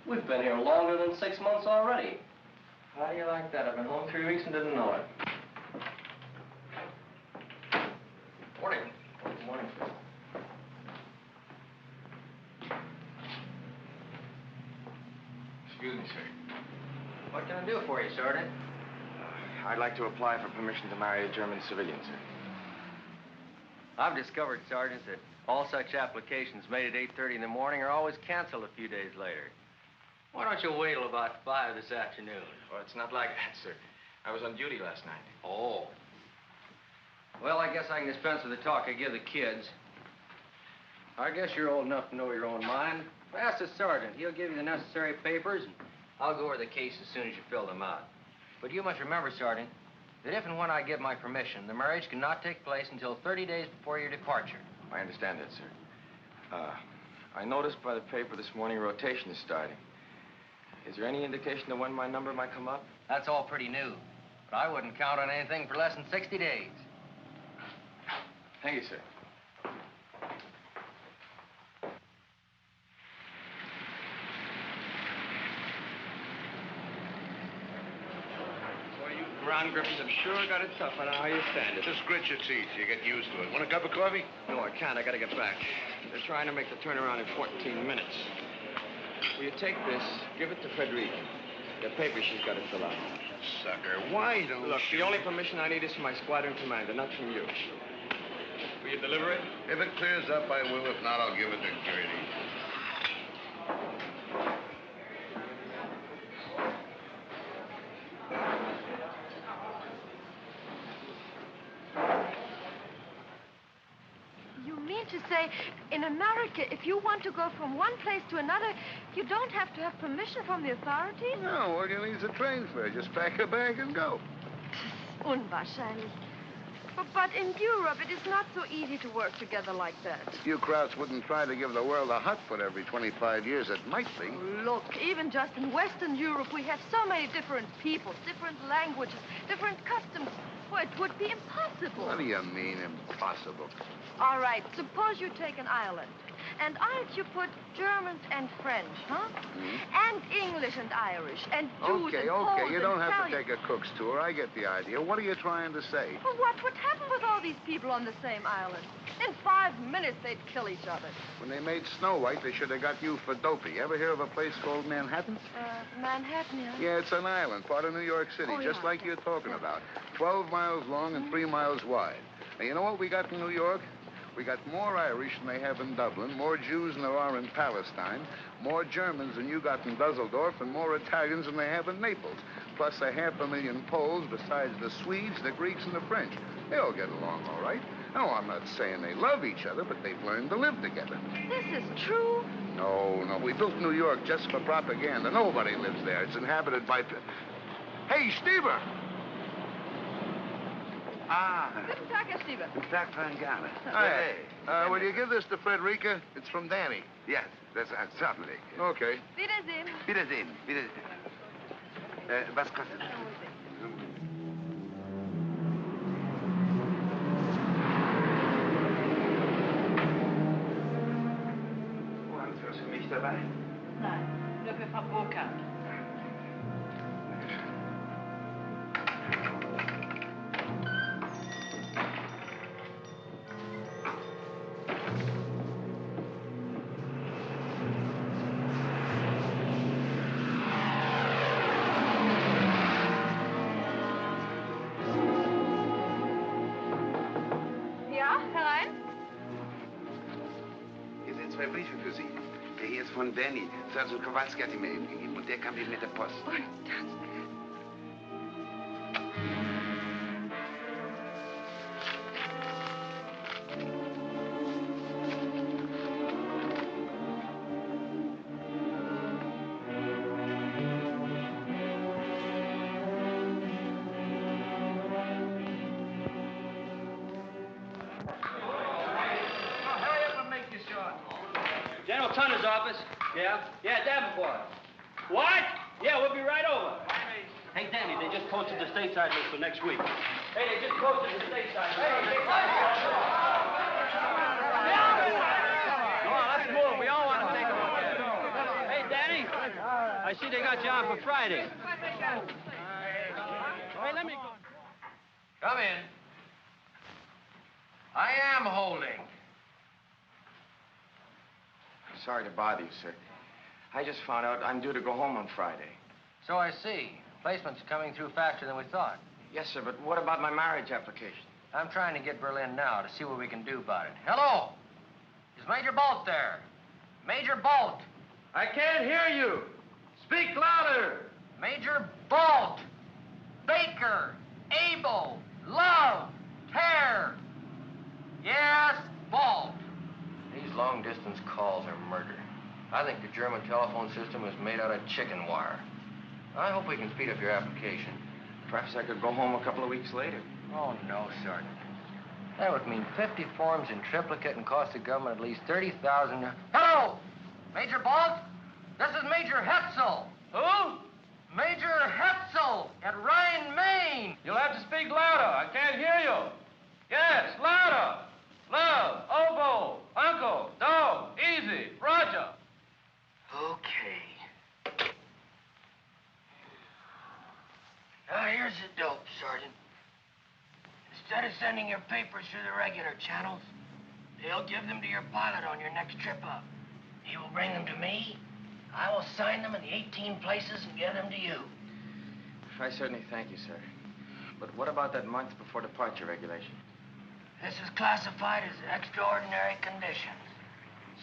We've been here longer than 6 months already. How do you like that? I've been home 3 weeks and didn't know it. Morning. Good morning. Excuse me, sir. What can I do for you, Sergeant? I'd like to apply for permission to marry a German civilian, sir. I've discovered, Sergeant, that all such applications made at 8:30 in the morning are always canceled a few days later. Why don't you wait till about 5 this afternoon? Well, it's not like that, sir. I was on duty last night. Oh. Well, I guess I can dispense with the talk I give the kids. I guess you're old enough to know your own mind. Ask the sergeant. He'll give you the necessary papers, and I'll go over the case as soon as you fill them out. But you must remember, Sergeant, that if and when I give my permission, the marriage cannot take place until 30 days before your departure. I understand that, sir. I noticed by the paper this morning rotation is starting. Is there any indication of when my number might come up? That's all pretty new. But I wouldn't count on anything for less than 60 days. Thank you, sir. ground grippers have sure got it tough. I know how you stand it. Just grit your teeth. You get used to it. Want a cup of coffee? No, I can't. I gotta get back. They're trying to make the turnaround in 14 minutes. Will you take this, give it to Frederica. The paper she's got to fill out. Sucker, why don't Look, the only permission I need is from my squadron commander, not from you. Will you deliver it? If it clears up, I will. If not, I'll give it to Gertie. You mean to say, in America, if you want to go from one place to another, you don't have to have permission from the authorities? No, all you need is a train fare. Just pack a bag and go. Unwahrscheinlich. But in Europe, it is not so easy to work together like that. You Krauts wouldn't try to give the world a hot foot every 25 years. It might be. Look, even just in Western Europe, we have so many different peoples, different languages, different customs. Well, it would be impossible. What do you mean, impossible? All right, suppose you take an island. And aren't you put Germans and French, huh? And English and Irish, and Jews and Poles Okay, you don't and have to Italians. take a cook's tour. I get the idea. What are you trying to say? Well, what would happen with all these people on the same island? In 5 minutes, they'd kill each other. When they made Snow White, they should have got you for Dopey. Ever hear of a place called Manhattan? Manhattan, yeah? Yeah, it's an island, part of New York City, Oh, just yeah. like you're talking about. 12 miles long and 3 miles wide. Now, you know what we got in New York? We got more Irish than they have in Dublin, more Jews than there are in Palestine, more Germans than you got in Dusseldorf, and more Italians than they have in Naples. Plus 500,000 Poles, besides the Swedes, the Greeks, and the French. They all get along all right. No, I'm not saying they love each other, but they've learned to live together. This is true? No, we built New York just for propaganda. Nobody lives there. It's inhabited by... Hey, Stieber! Ah. Guten Tag, Herr Stieber. Guten Tag, Van Gala. Hey, will you give this to Frederica? It's from Danny. Yes, that's certainly. Okay. Wiedersehen. Wiedersehen. Wiedersehen. Was kostet das? Wo haben Sie was für mich dabei? Nein, nur für Frau Burkhardt. Ja, herein? Hier sind 2 Briefe für Sie. Der hier ist von Danny. Sergeant Kowalski hat ihn mir eben gegeben und der kam eben mit der Post. Oh, danke. General Tunner's office. Yeah? Yeah, Davenport. What? Yeah, we'll be right over. Hey, Danny, they just posted the stateside list for next week. Hey, they just posted the stateside list. Come on, let's move. We all want to take a look at it. Hey, Danny, I see they got you on for Friday. Hey, let me go. Come in. I am holding. Sorry to bother you, sir. I just found out I'm due to go home on Friday. So I see. Placement's coming through faster than we thought. Yes, sir, but what about my marriage application? I'm trying to get Berlin now to see what we can do about it. Hello? Is Major Bolt there? Major Bolt! I can't hear you. Speak louder. Major Bolt! Baker! Abel! Love! Tear! Yes, Bolt! These long-distance calls are murder. I think the German telephone system was made out of chicken wire. I hope we can speed up your application. Perhaps I could go home a couple of weeks later. Oh, no, Sergeant. That would mean 50 forms in triplicate and cost the government at least 30,000. Hello! Major Bolt? This is Major Hetzel. Who? Major Hetzel at Rhine, Maine. You'll have to speak louder. I can't hear you. Yes, louder. Love, oboe, uncle, dog, easy, Roger. Okay. Ah, here Here's the dope, Sergeant. Instead of sending your papers through the regular channels, they'll give them to your pilot on your next trip up. He will bring them to me. I will sign them in the 18 places and get them to you. I certainly thank you, sir. But what about that month before departure regulation? This is classified as extraordinary conditions.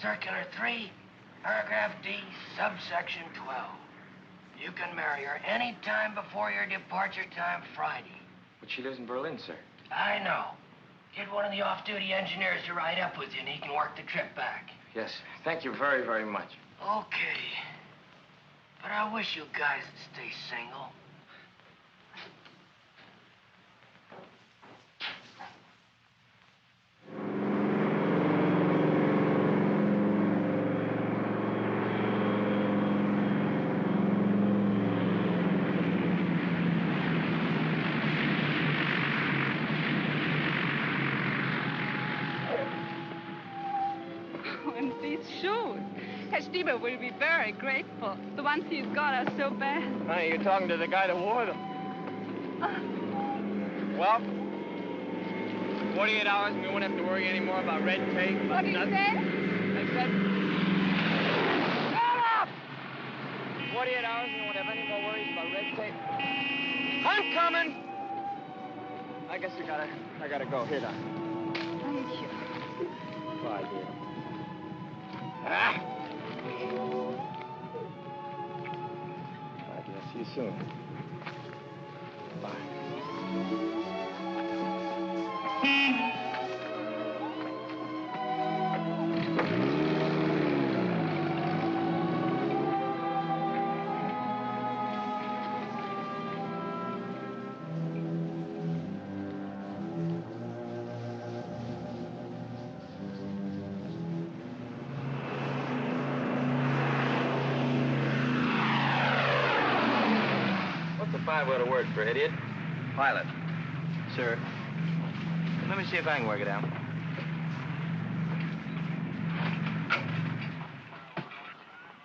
Circular 3, paragraph D, subsection 12. You can marry her any time before your departure time Friday. But she lives in Berlin, sir. I know. Get one of the off-duty engineers to ride up with you and he can work the trip back. Yes, thank you very, very much. Okay. But I wish you guys would stay single. And these shoes. Herr Stieber will be very grateful. The ones he's got are so bad. Honey, you're talking to the guy that wore them. Well, 48 hours and we won't have to worry anymore about red tape. What did you say? I said, shut up! 48 hours and we won't have any more worries about red tape. I'm coming! I guess I gotta go. Here, Doc. Thank you. Bye, dear. Ah! Bye, dear. See you soon. Bye. Five-letter word for idiot. Pilot. Sir. Let me see if I can work it out.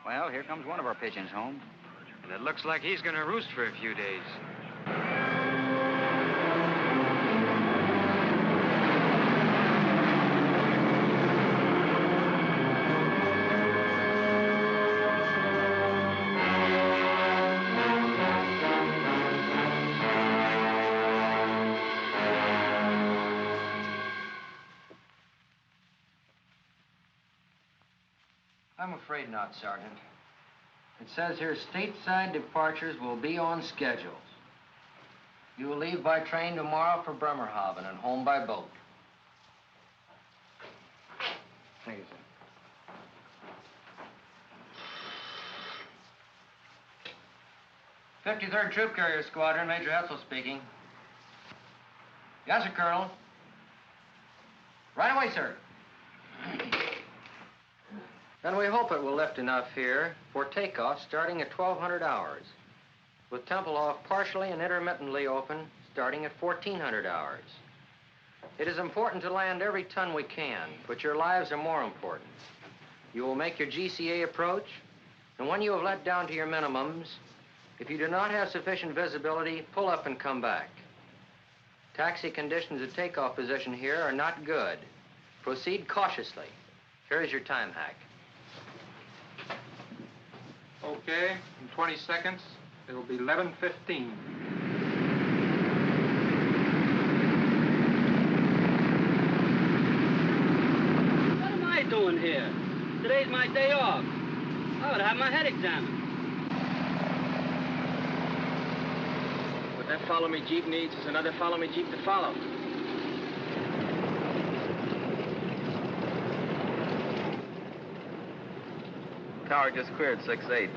Well, here comes one of our pigeons home. And it looks like he's gonna roost for a few days. I'm afraid not, Sergeant. It says here stateside departures will be on schedules. You will leave by train tomorrow for Bremerhaven and home by boat. Thank you, sir. 53rd Troop Carrier Squadron, Major Hetzel speaking. Yes, sir, Colonel. Right away, sir. And we hope it will lift enough here for takeoff starting at 1200 hours, with Tempelhof partially and intermittently open starting at 1400 hours. It is important to land every ton we can, but your lives are more important. You will make your GCA approach, and when you have let down to your minimums, if you do not have sufficient visibility, pull up and come back. Taxi conditions at takeoff position here are not good. Proceed cautiously. Here is your time hack. Okay, in 20 seconds, it'll be 11:15. What am I doing here? Today's my day off. I ought to have my head examined. What that follow-me Jeep needs is another follow-me Jeep to follow. Tower just cleared 6-8.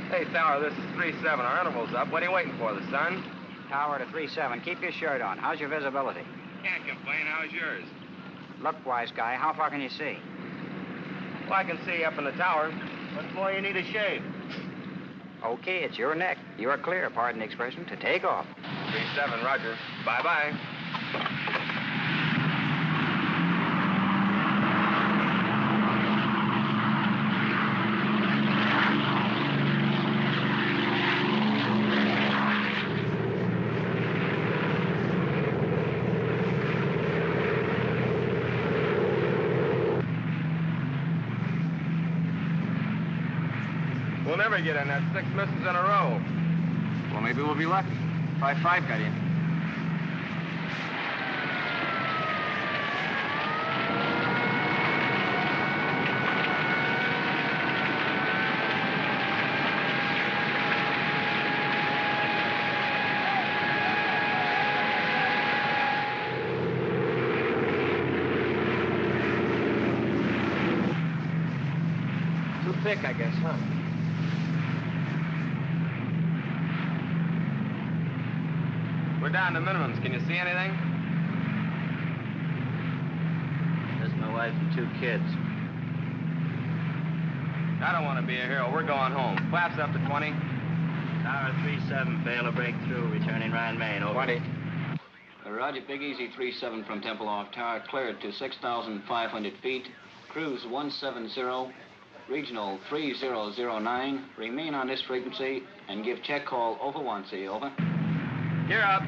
Hey, Tower, this is 3-7. Our interval's up. What are you waiting for, the sun? Tower to 3-7. Keep your shirt on. How's your visibility? Can't complain. How's yours? Look, wise guy, how far can you see? Well, I can see up in the tower. What's more, you need a shave. Okay, it's your neck. You are clear, pardon the expression, to take off. 37, roger. Bye-bye. We'll never get in. That's 6 misses in a row. Well, maybe we'll be lucky. 5-5 got in. Too thick, I guess, huh? We're down to minimums. Can you see anything? That's my wife and 2 kids. I don't want to be a hero. We're going home. Flaps up to 20. Tower 37, fail to break through, returning Ryan Main, over. 20. Roger, Big Easy 37 from Temple off tower, cleared to 6,500 feet. Cruise 170, regional 3009. Remain on this frequency and give check call over 1C, over. Gear up.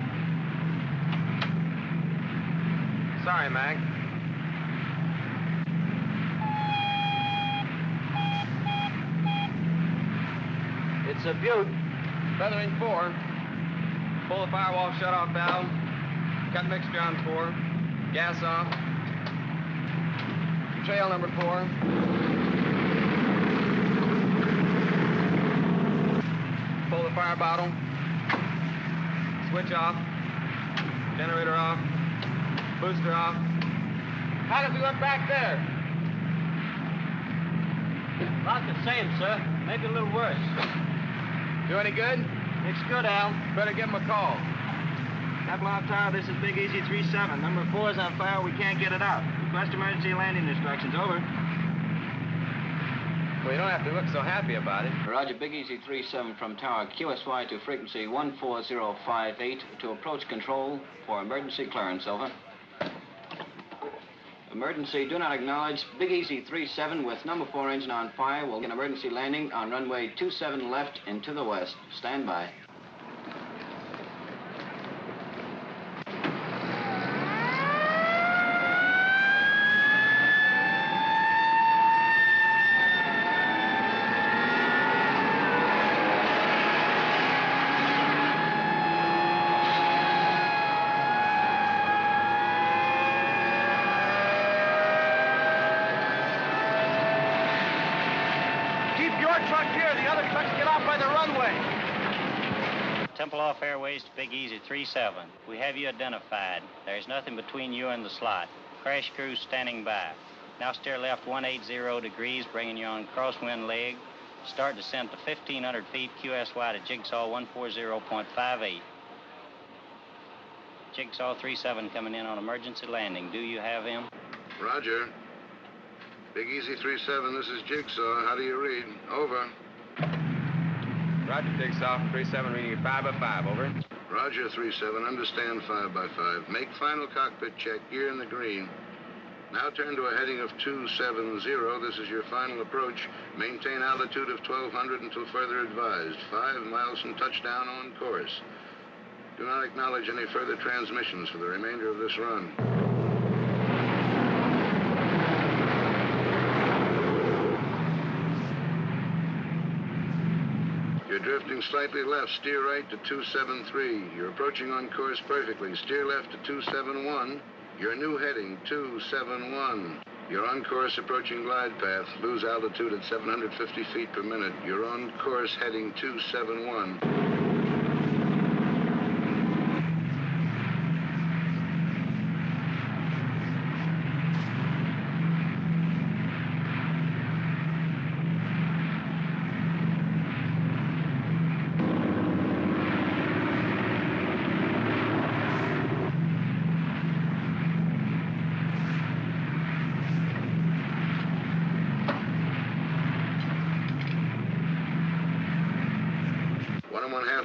Sorry, Mac. It's a Butte. Feathering 4. Pull the firewall shut-off valve. Cut mixture on 4. Gas off. Trail number 4. Pull the fire bottle. Switch off. Generator off. Booster off. How does he look back there? About the same, sir. Maybe a little worse. Do any good? It's good, Al. Better give him a call. Temple Tower, this is Big Easy 37. Number 4 is on fire. We can't get it out. Request emergency landing instructions. Over. Well, you don't have to look so happy about it. Roger, Big Easy 37 from tower, QSY to frequency 14058 to approach control for emergency clearance, over. Emergency, do not acknowledge. Big Easy 37 with number 4 engine on fire will get emergency landing on runway 27 left and to the west. Stand by. Temple off airways to Big Easy 37. We have you identified. There's nothing between you and the slot. Crash crew standing by. Now steer left 180 degrees, bringing you on crosswind leg. Start descent to 1,500 feet, QSY to Jigsaw 140.58. Jigsaw 37 coming in on emergency landing. Do you have him? Roger. Big Easy 37, this is Jigsaw. How do you read? Over. Roger, Jigsaw, 37 reading at 5 by 5, over. Roger, 37, understand 5 by 5. Make final cockpit check, gear in the green. Now turn to a heading of 270. This is your final approach. Maintain altitude of 1,200 until further advised. 5 miles from touchdown on course. Do not acknowledge any further transmissions for the remainder of this run. You're drifting slightly left. Steer right to 273. You're approaching on course perfectly. Steer left to 271. Your new heading, 271. You're on course approaching glide path. Lose altitude at 750 feet per minute. You're on course heading 271.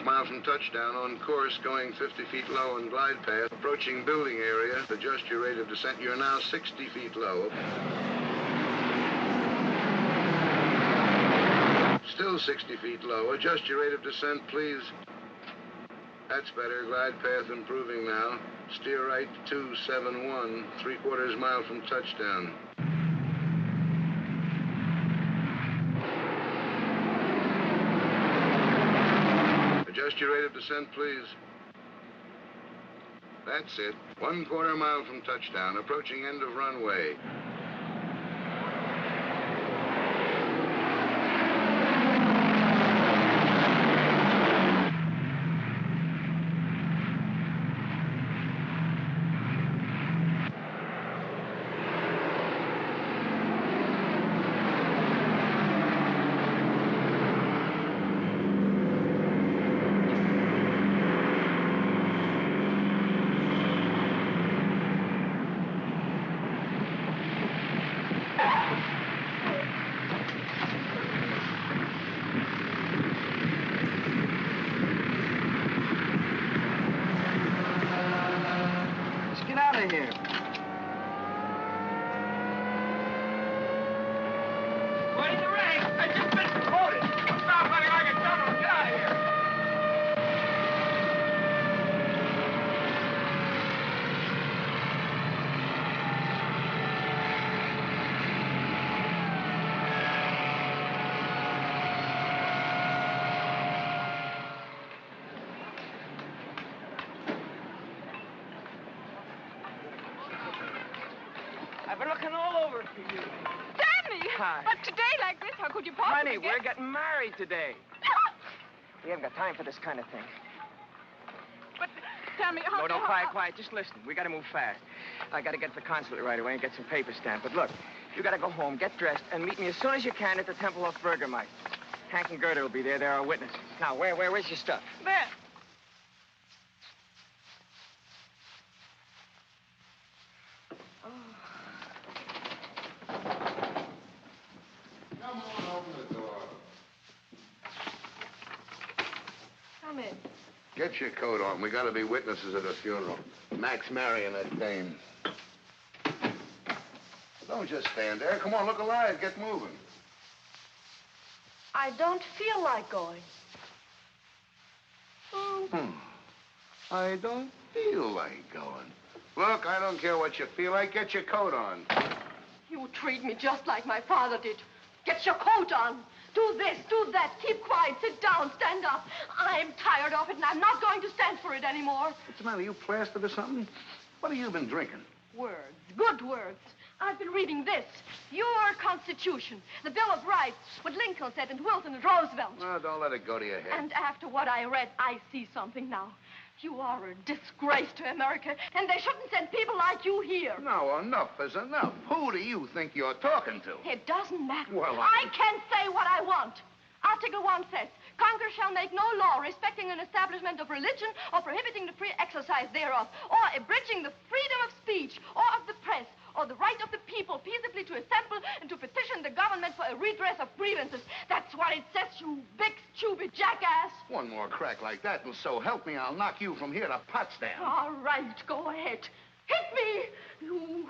1/2 mile from touchdown, on course, going 50 feet low on glide path, approaching building area. Adjust your rate of descent. You're now 60 feet low. Still 60 feet low. Adjust your rate of descent, please. That's better. Glide path improving now. Steer right 271, 3/4 mile from touchdown. Adjust your rate of descent, please. That's it. 1/4 mile from touchdown, approaching end of runway. Here. What in the rank? I just been promoted. Stop running like a criminal. Get out of here. I've been looking all over for you. Danny! Hi. But today like this, how could you possibly Honey, we're getting married today. We haven't got time for this kind of thing. But tell me, how... No, quiet. Just listen. We got to move fast. I got to get to the consulate right away and get some paper stamped. But look, you got to go home, get dressed, and meet me as soon as you can at the Temple of Burgermeister. Hank and Gerda will be there. They're our witnesses. Now, where's your stuff? There. Come on, open the door. Come in. Get your coat on. We got to be witnesses at a funeral. Mac's marrying that dame. Don't just stand there. Come on, look alive. Get moving. I don't feel like going. I don't feel like going. Look, I don't care what you feel like. Get your coat on. You treat me just like my father did. Get your coat on. Do this, do that. Keep quiet. Sit down. Stand up. I'm tired of it, and I'm not going to stand for it anymore. What's the matter? You plastered or something? What have you been drinking? Words. Good words. I've been reading this. Your Constitution. The Bill of Rights. What Lincoln said and Wilson and Roosevelt. Well, don't let it go to your head. And after what I read, I see something now. You are a disgrace to America, and they shouldn't send people like you here. No, enough is enough. Who do you think you're talking to? It doesn't matter. Well, I can say what I want. Article 1 says, Congress shall make no law respecting an establishment of religion or prohibiting the free exercise thereof, or abridging the freedom of speech or of the press, or the right of the people peaceably to assemble and to petition the government for a redress of grievances. That's what it says, you big, stupid jackass. One more crack like that, and so help me, I'll knock you from here to Potsdam. All right, go ahead. Hit me, you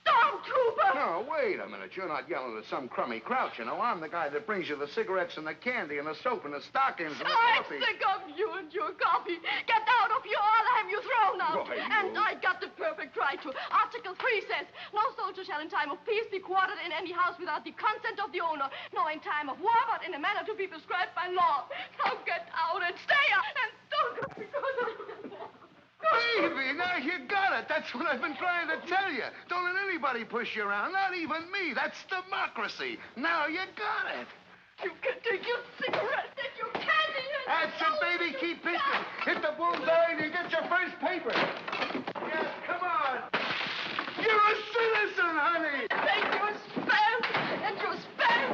stormtrooper. No, wait a minute. You're not yelling at some crummy grouch, you know. I'm the guy that brings you the cigarettes and the candy and the soap and the stockings and the I'm coffee. sick of you and your coffee. Get out of here, I'll have you thrown out. Why, you- And I got the perfect right to. Article 3 says, no soldier shall in time of peace be quartered in any house without the consent of the owner, nor in time of war, but in a manner to be prescribed by law. Now get out and stay out and don't go because of Baby, now you got it. That's what I've been trying to tell you. Don't let anybody push you around, not even me. That's democracy. Now you got it. You can take your cigarettes and your candy and... That's it, baby. Keep pitching. Hit the bullseye and you get your first paper. Yes, come on. You're a citizen, honey. Take your spam and your spam.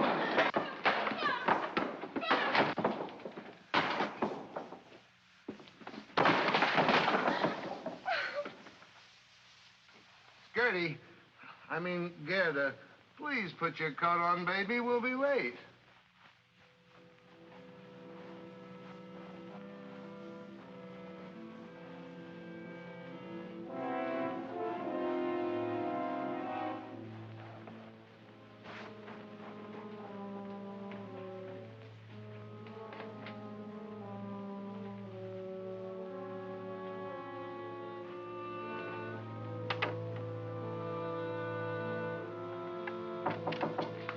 Gerda, please put your coat on, baby. We'll be late.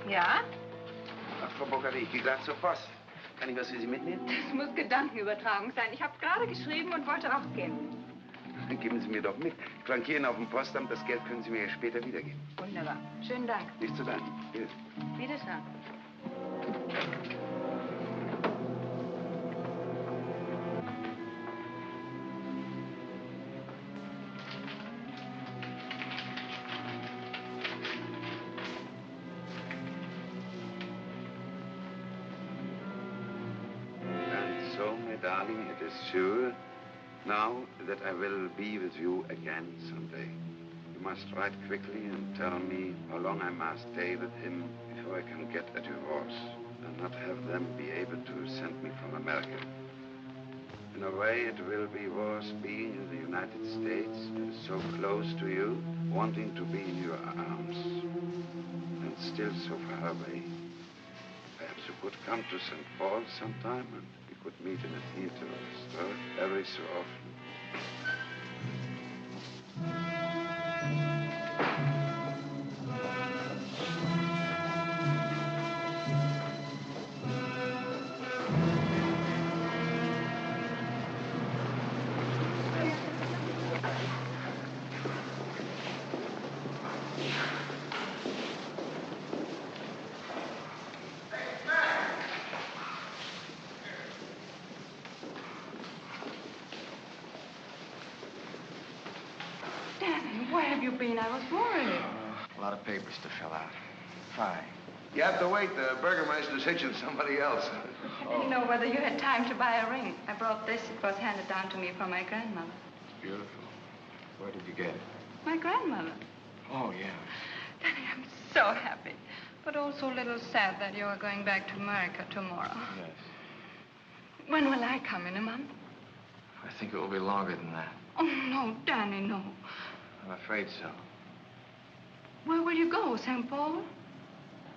Ja? Ach, Frau Bockert, ich gehe gleich zur Post. Kann ich was für Sie mitnehmen? Das muss Gedankenübertragung sein. Ich habe gerade geschrieben und wollte rausgehen. Dann geben Sie mir doch mit. Flankieren auf dem Postamt, das Geld können Sie mir ja später wiedergeben. Wunderbar. Schönen Dank. Nicht zu danken. Tschüss. Wiederschauen. Darling, it is sure now that I will be with you again someday. You must write quickly and tell me how long I must stay with him before I can get a divorce and not have them be able to send me from America. In a way, it will be worse being in the United States, so close to you, wanting to be in your arms, and still so far away. Perhaps you could come to St. Paul sometime and we could meet in a theater or a store every so often. Where have you been? I was worried. A lot of papers to fill out. Fine. You have to wait. The burgomaster's hitching somebody else. I didn't know whether you had time to buy a ring. I brought this. It was handed down to me from my grandmother. Beautiful. Where did you get it? My grandmother. Oh, yeah. Danny, I'm so happy. But also a little sad that you are going back to America tomorrow. Yes. When will I come? In a month? I think it will be longer than that. Oh, no, Danny, no. I'm afraid so. Where will you go? St. Paul?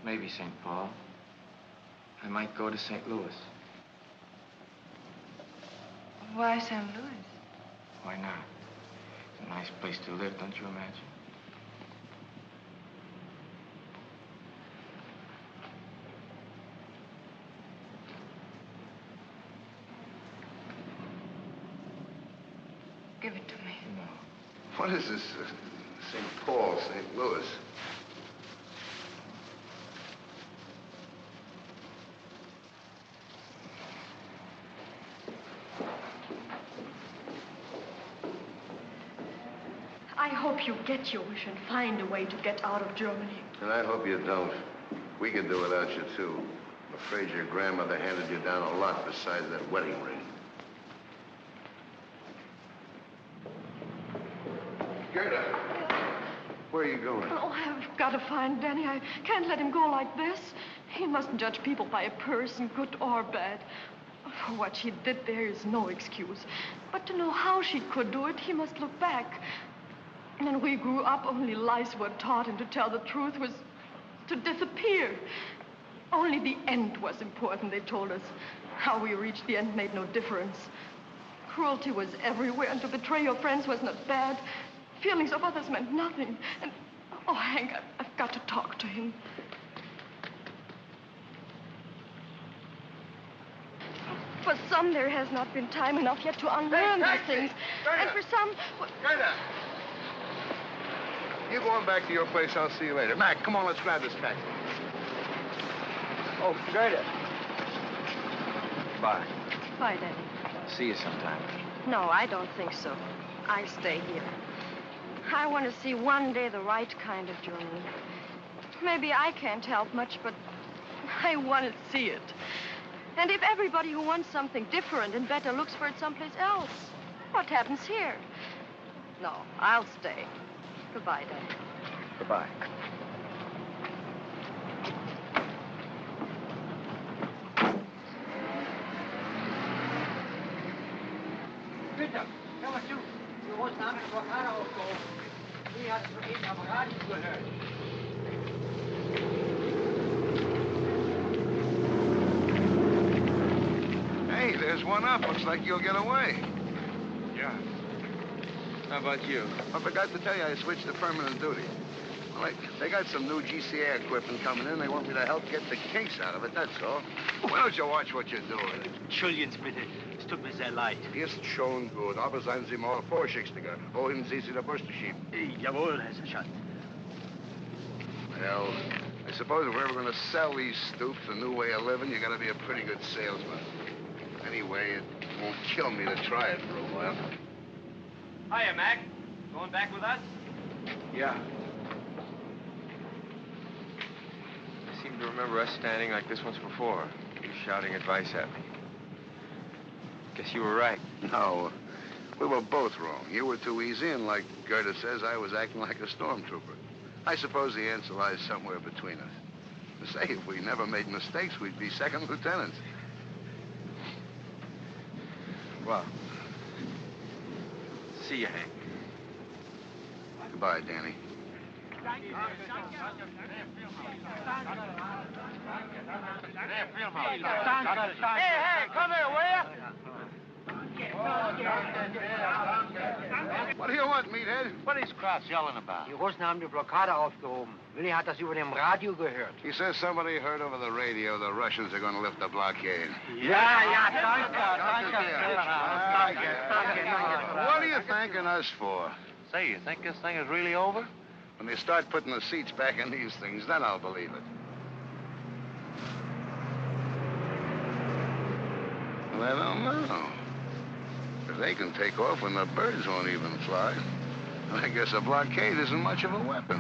Maybe St. Paul. I might go to St. Louis. Why St. Louis? Why not? It's a nice place to live, don't you imagine? Give it to me. No. What is this? St. Paul, St. Louis. I hope you get your wish and find a way to get out of Germany. And I hope you don't. We could do without you, too. I'm afraid your grandmother handed you down a lot besides that wedding ring. Gerda, where are you going? Oh, I've got to find Danny. I can't let him go like this. He mustn't judge people by a person, good or bad. For what she did there is no excuse. But to know how she could do it, he must look back. When we grew up, only lies were taught, and to tell the truth was to disappear. Only the end was important, they told us. How we reached the end made no difference. Cruelty was everywhere, and to betray your friends was not bad. Feelings of others meant nothing. And, oh, Hank, I've got to talk to him. For some, there has not been time enough yet to unlearn these things. And for some... Gerda! You going back to your place, I'll see you later. Mac, come on, let's grab this taxi. Oh, Gerda. Bye. Bye, Danny. See you sometime. No, I don't think so. I'll stay here. I want to see one day the right kind of Germany. Maybe I can't help much, but I want to see it. And if everybody who wants something different and better looks for it someplace else, what happens here? No, I'll stay. Goodbye, Daddy. Goodbye. Bitte, hör mal zu. Wir mussten eine Blockade aufgehoben. Die hat soeben am Radio gehört. Hey, there's one up. Looks like you'll get away. Yeah. How about you? I forgot to tell you I switched to permanent duty. Like, they got some new GCA equipment coming in. They want me to help get the kinks out of it, that's all. Why don't you watch what you're doing? Entschuldigen Sie bitte. Es tut mir sehr leid. Ist schon gut, aber seien Sie mal vorsichtiger. Wohin Sie die Bürste schieben? Jawohl, Herr Sergeant. Well, I suppose if we're ever going to sell these stoops, a new way of living, you got to be a pretty good salesman. Anyway, it won't kill me to try it for a while. Hiya, Mac. Going back with us? Yeah. I seem to remember us standing like this once before. You shouting advice at me. Guess you were right. No, we were both wrong. You were too easy, and like Gerda says, I was acting like a stormtrooper. I suppose the answer lies somewhere between us. Say, if we never made mistakes, we'd be second lieutenants. Well, see you, Hank. Goodbye, Danny. Hey, come here, will you? What do you want, meathead? What is Kraus yelling about? Die Russen haben die Blockade aufgehoben. Willi hat das über dem Radio gehört. He says somebody heard over the radio the Russians are going to lift the blockade. Ja, danke. What are you thanking us for? Say, you think this thing is really over? When they start putting the seats back in these things, then I'll believe it. Well, I don't know. If they can take off when the birds won't even fly, I guess a blockade isn't much of a weapon.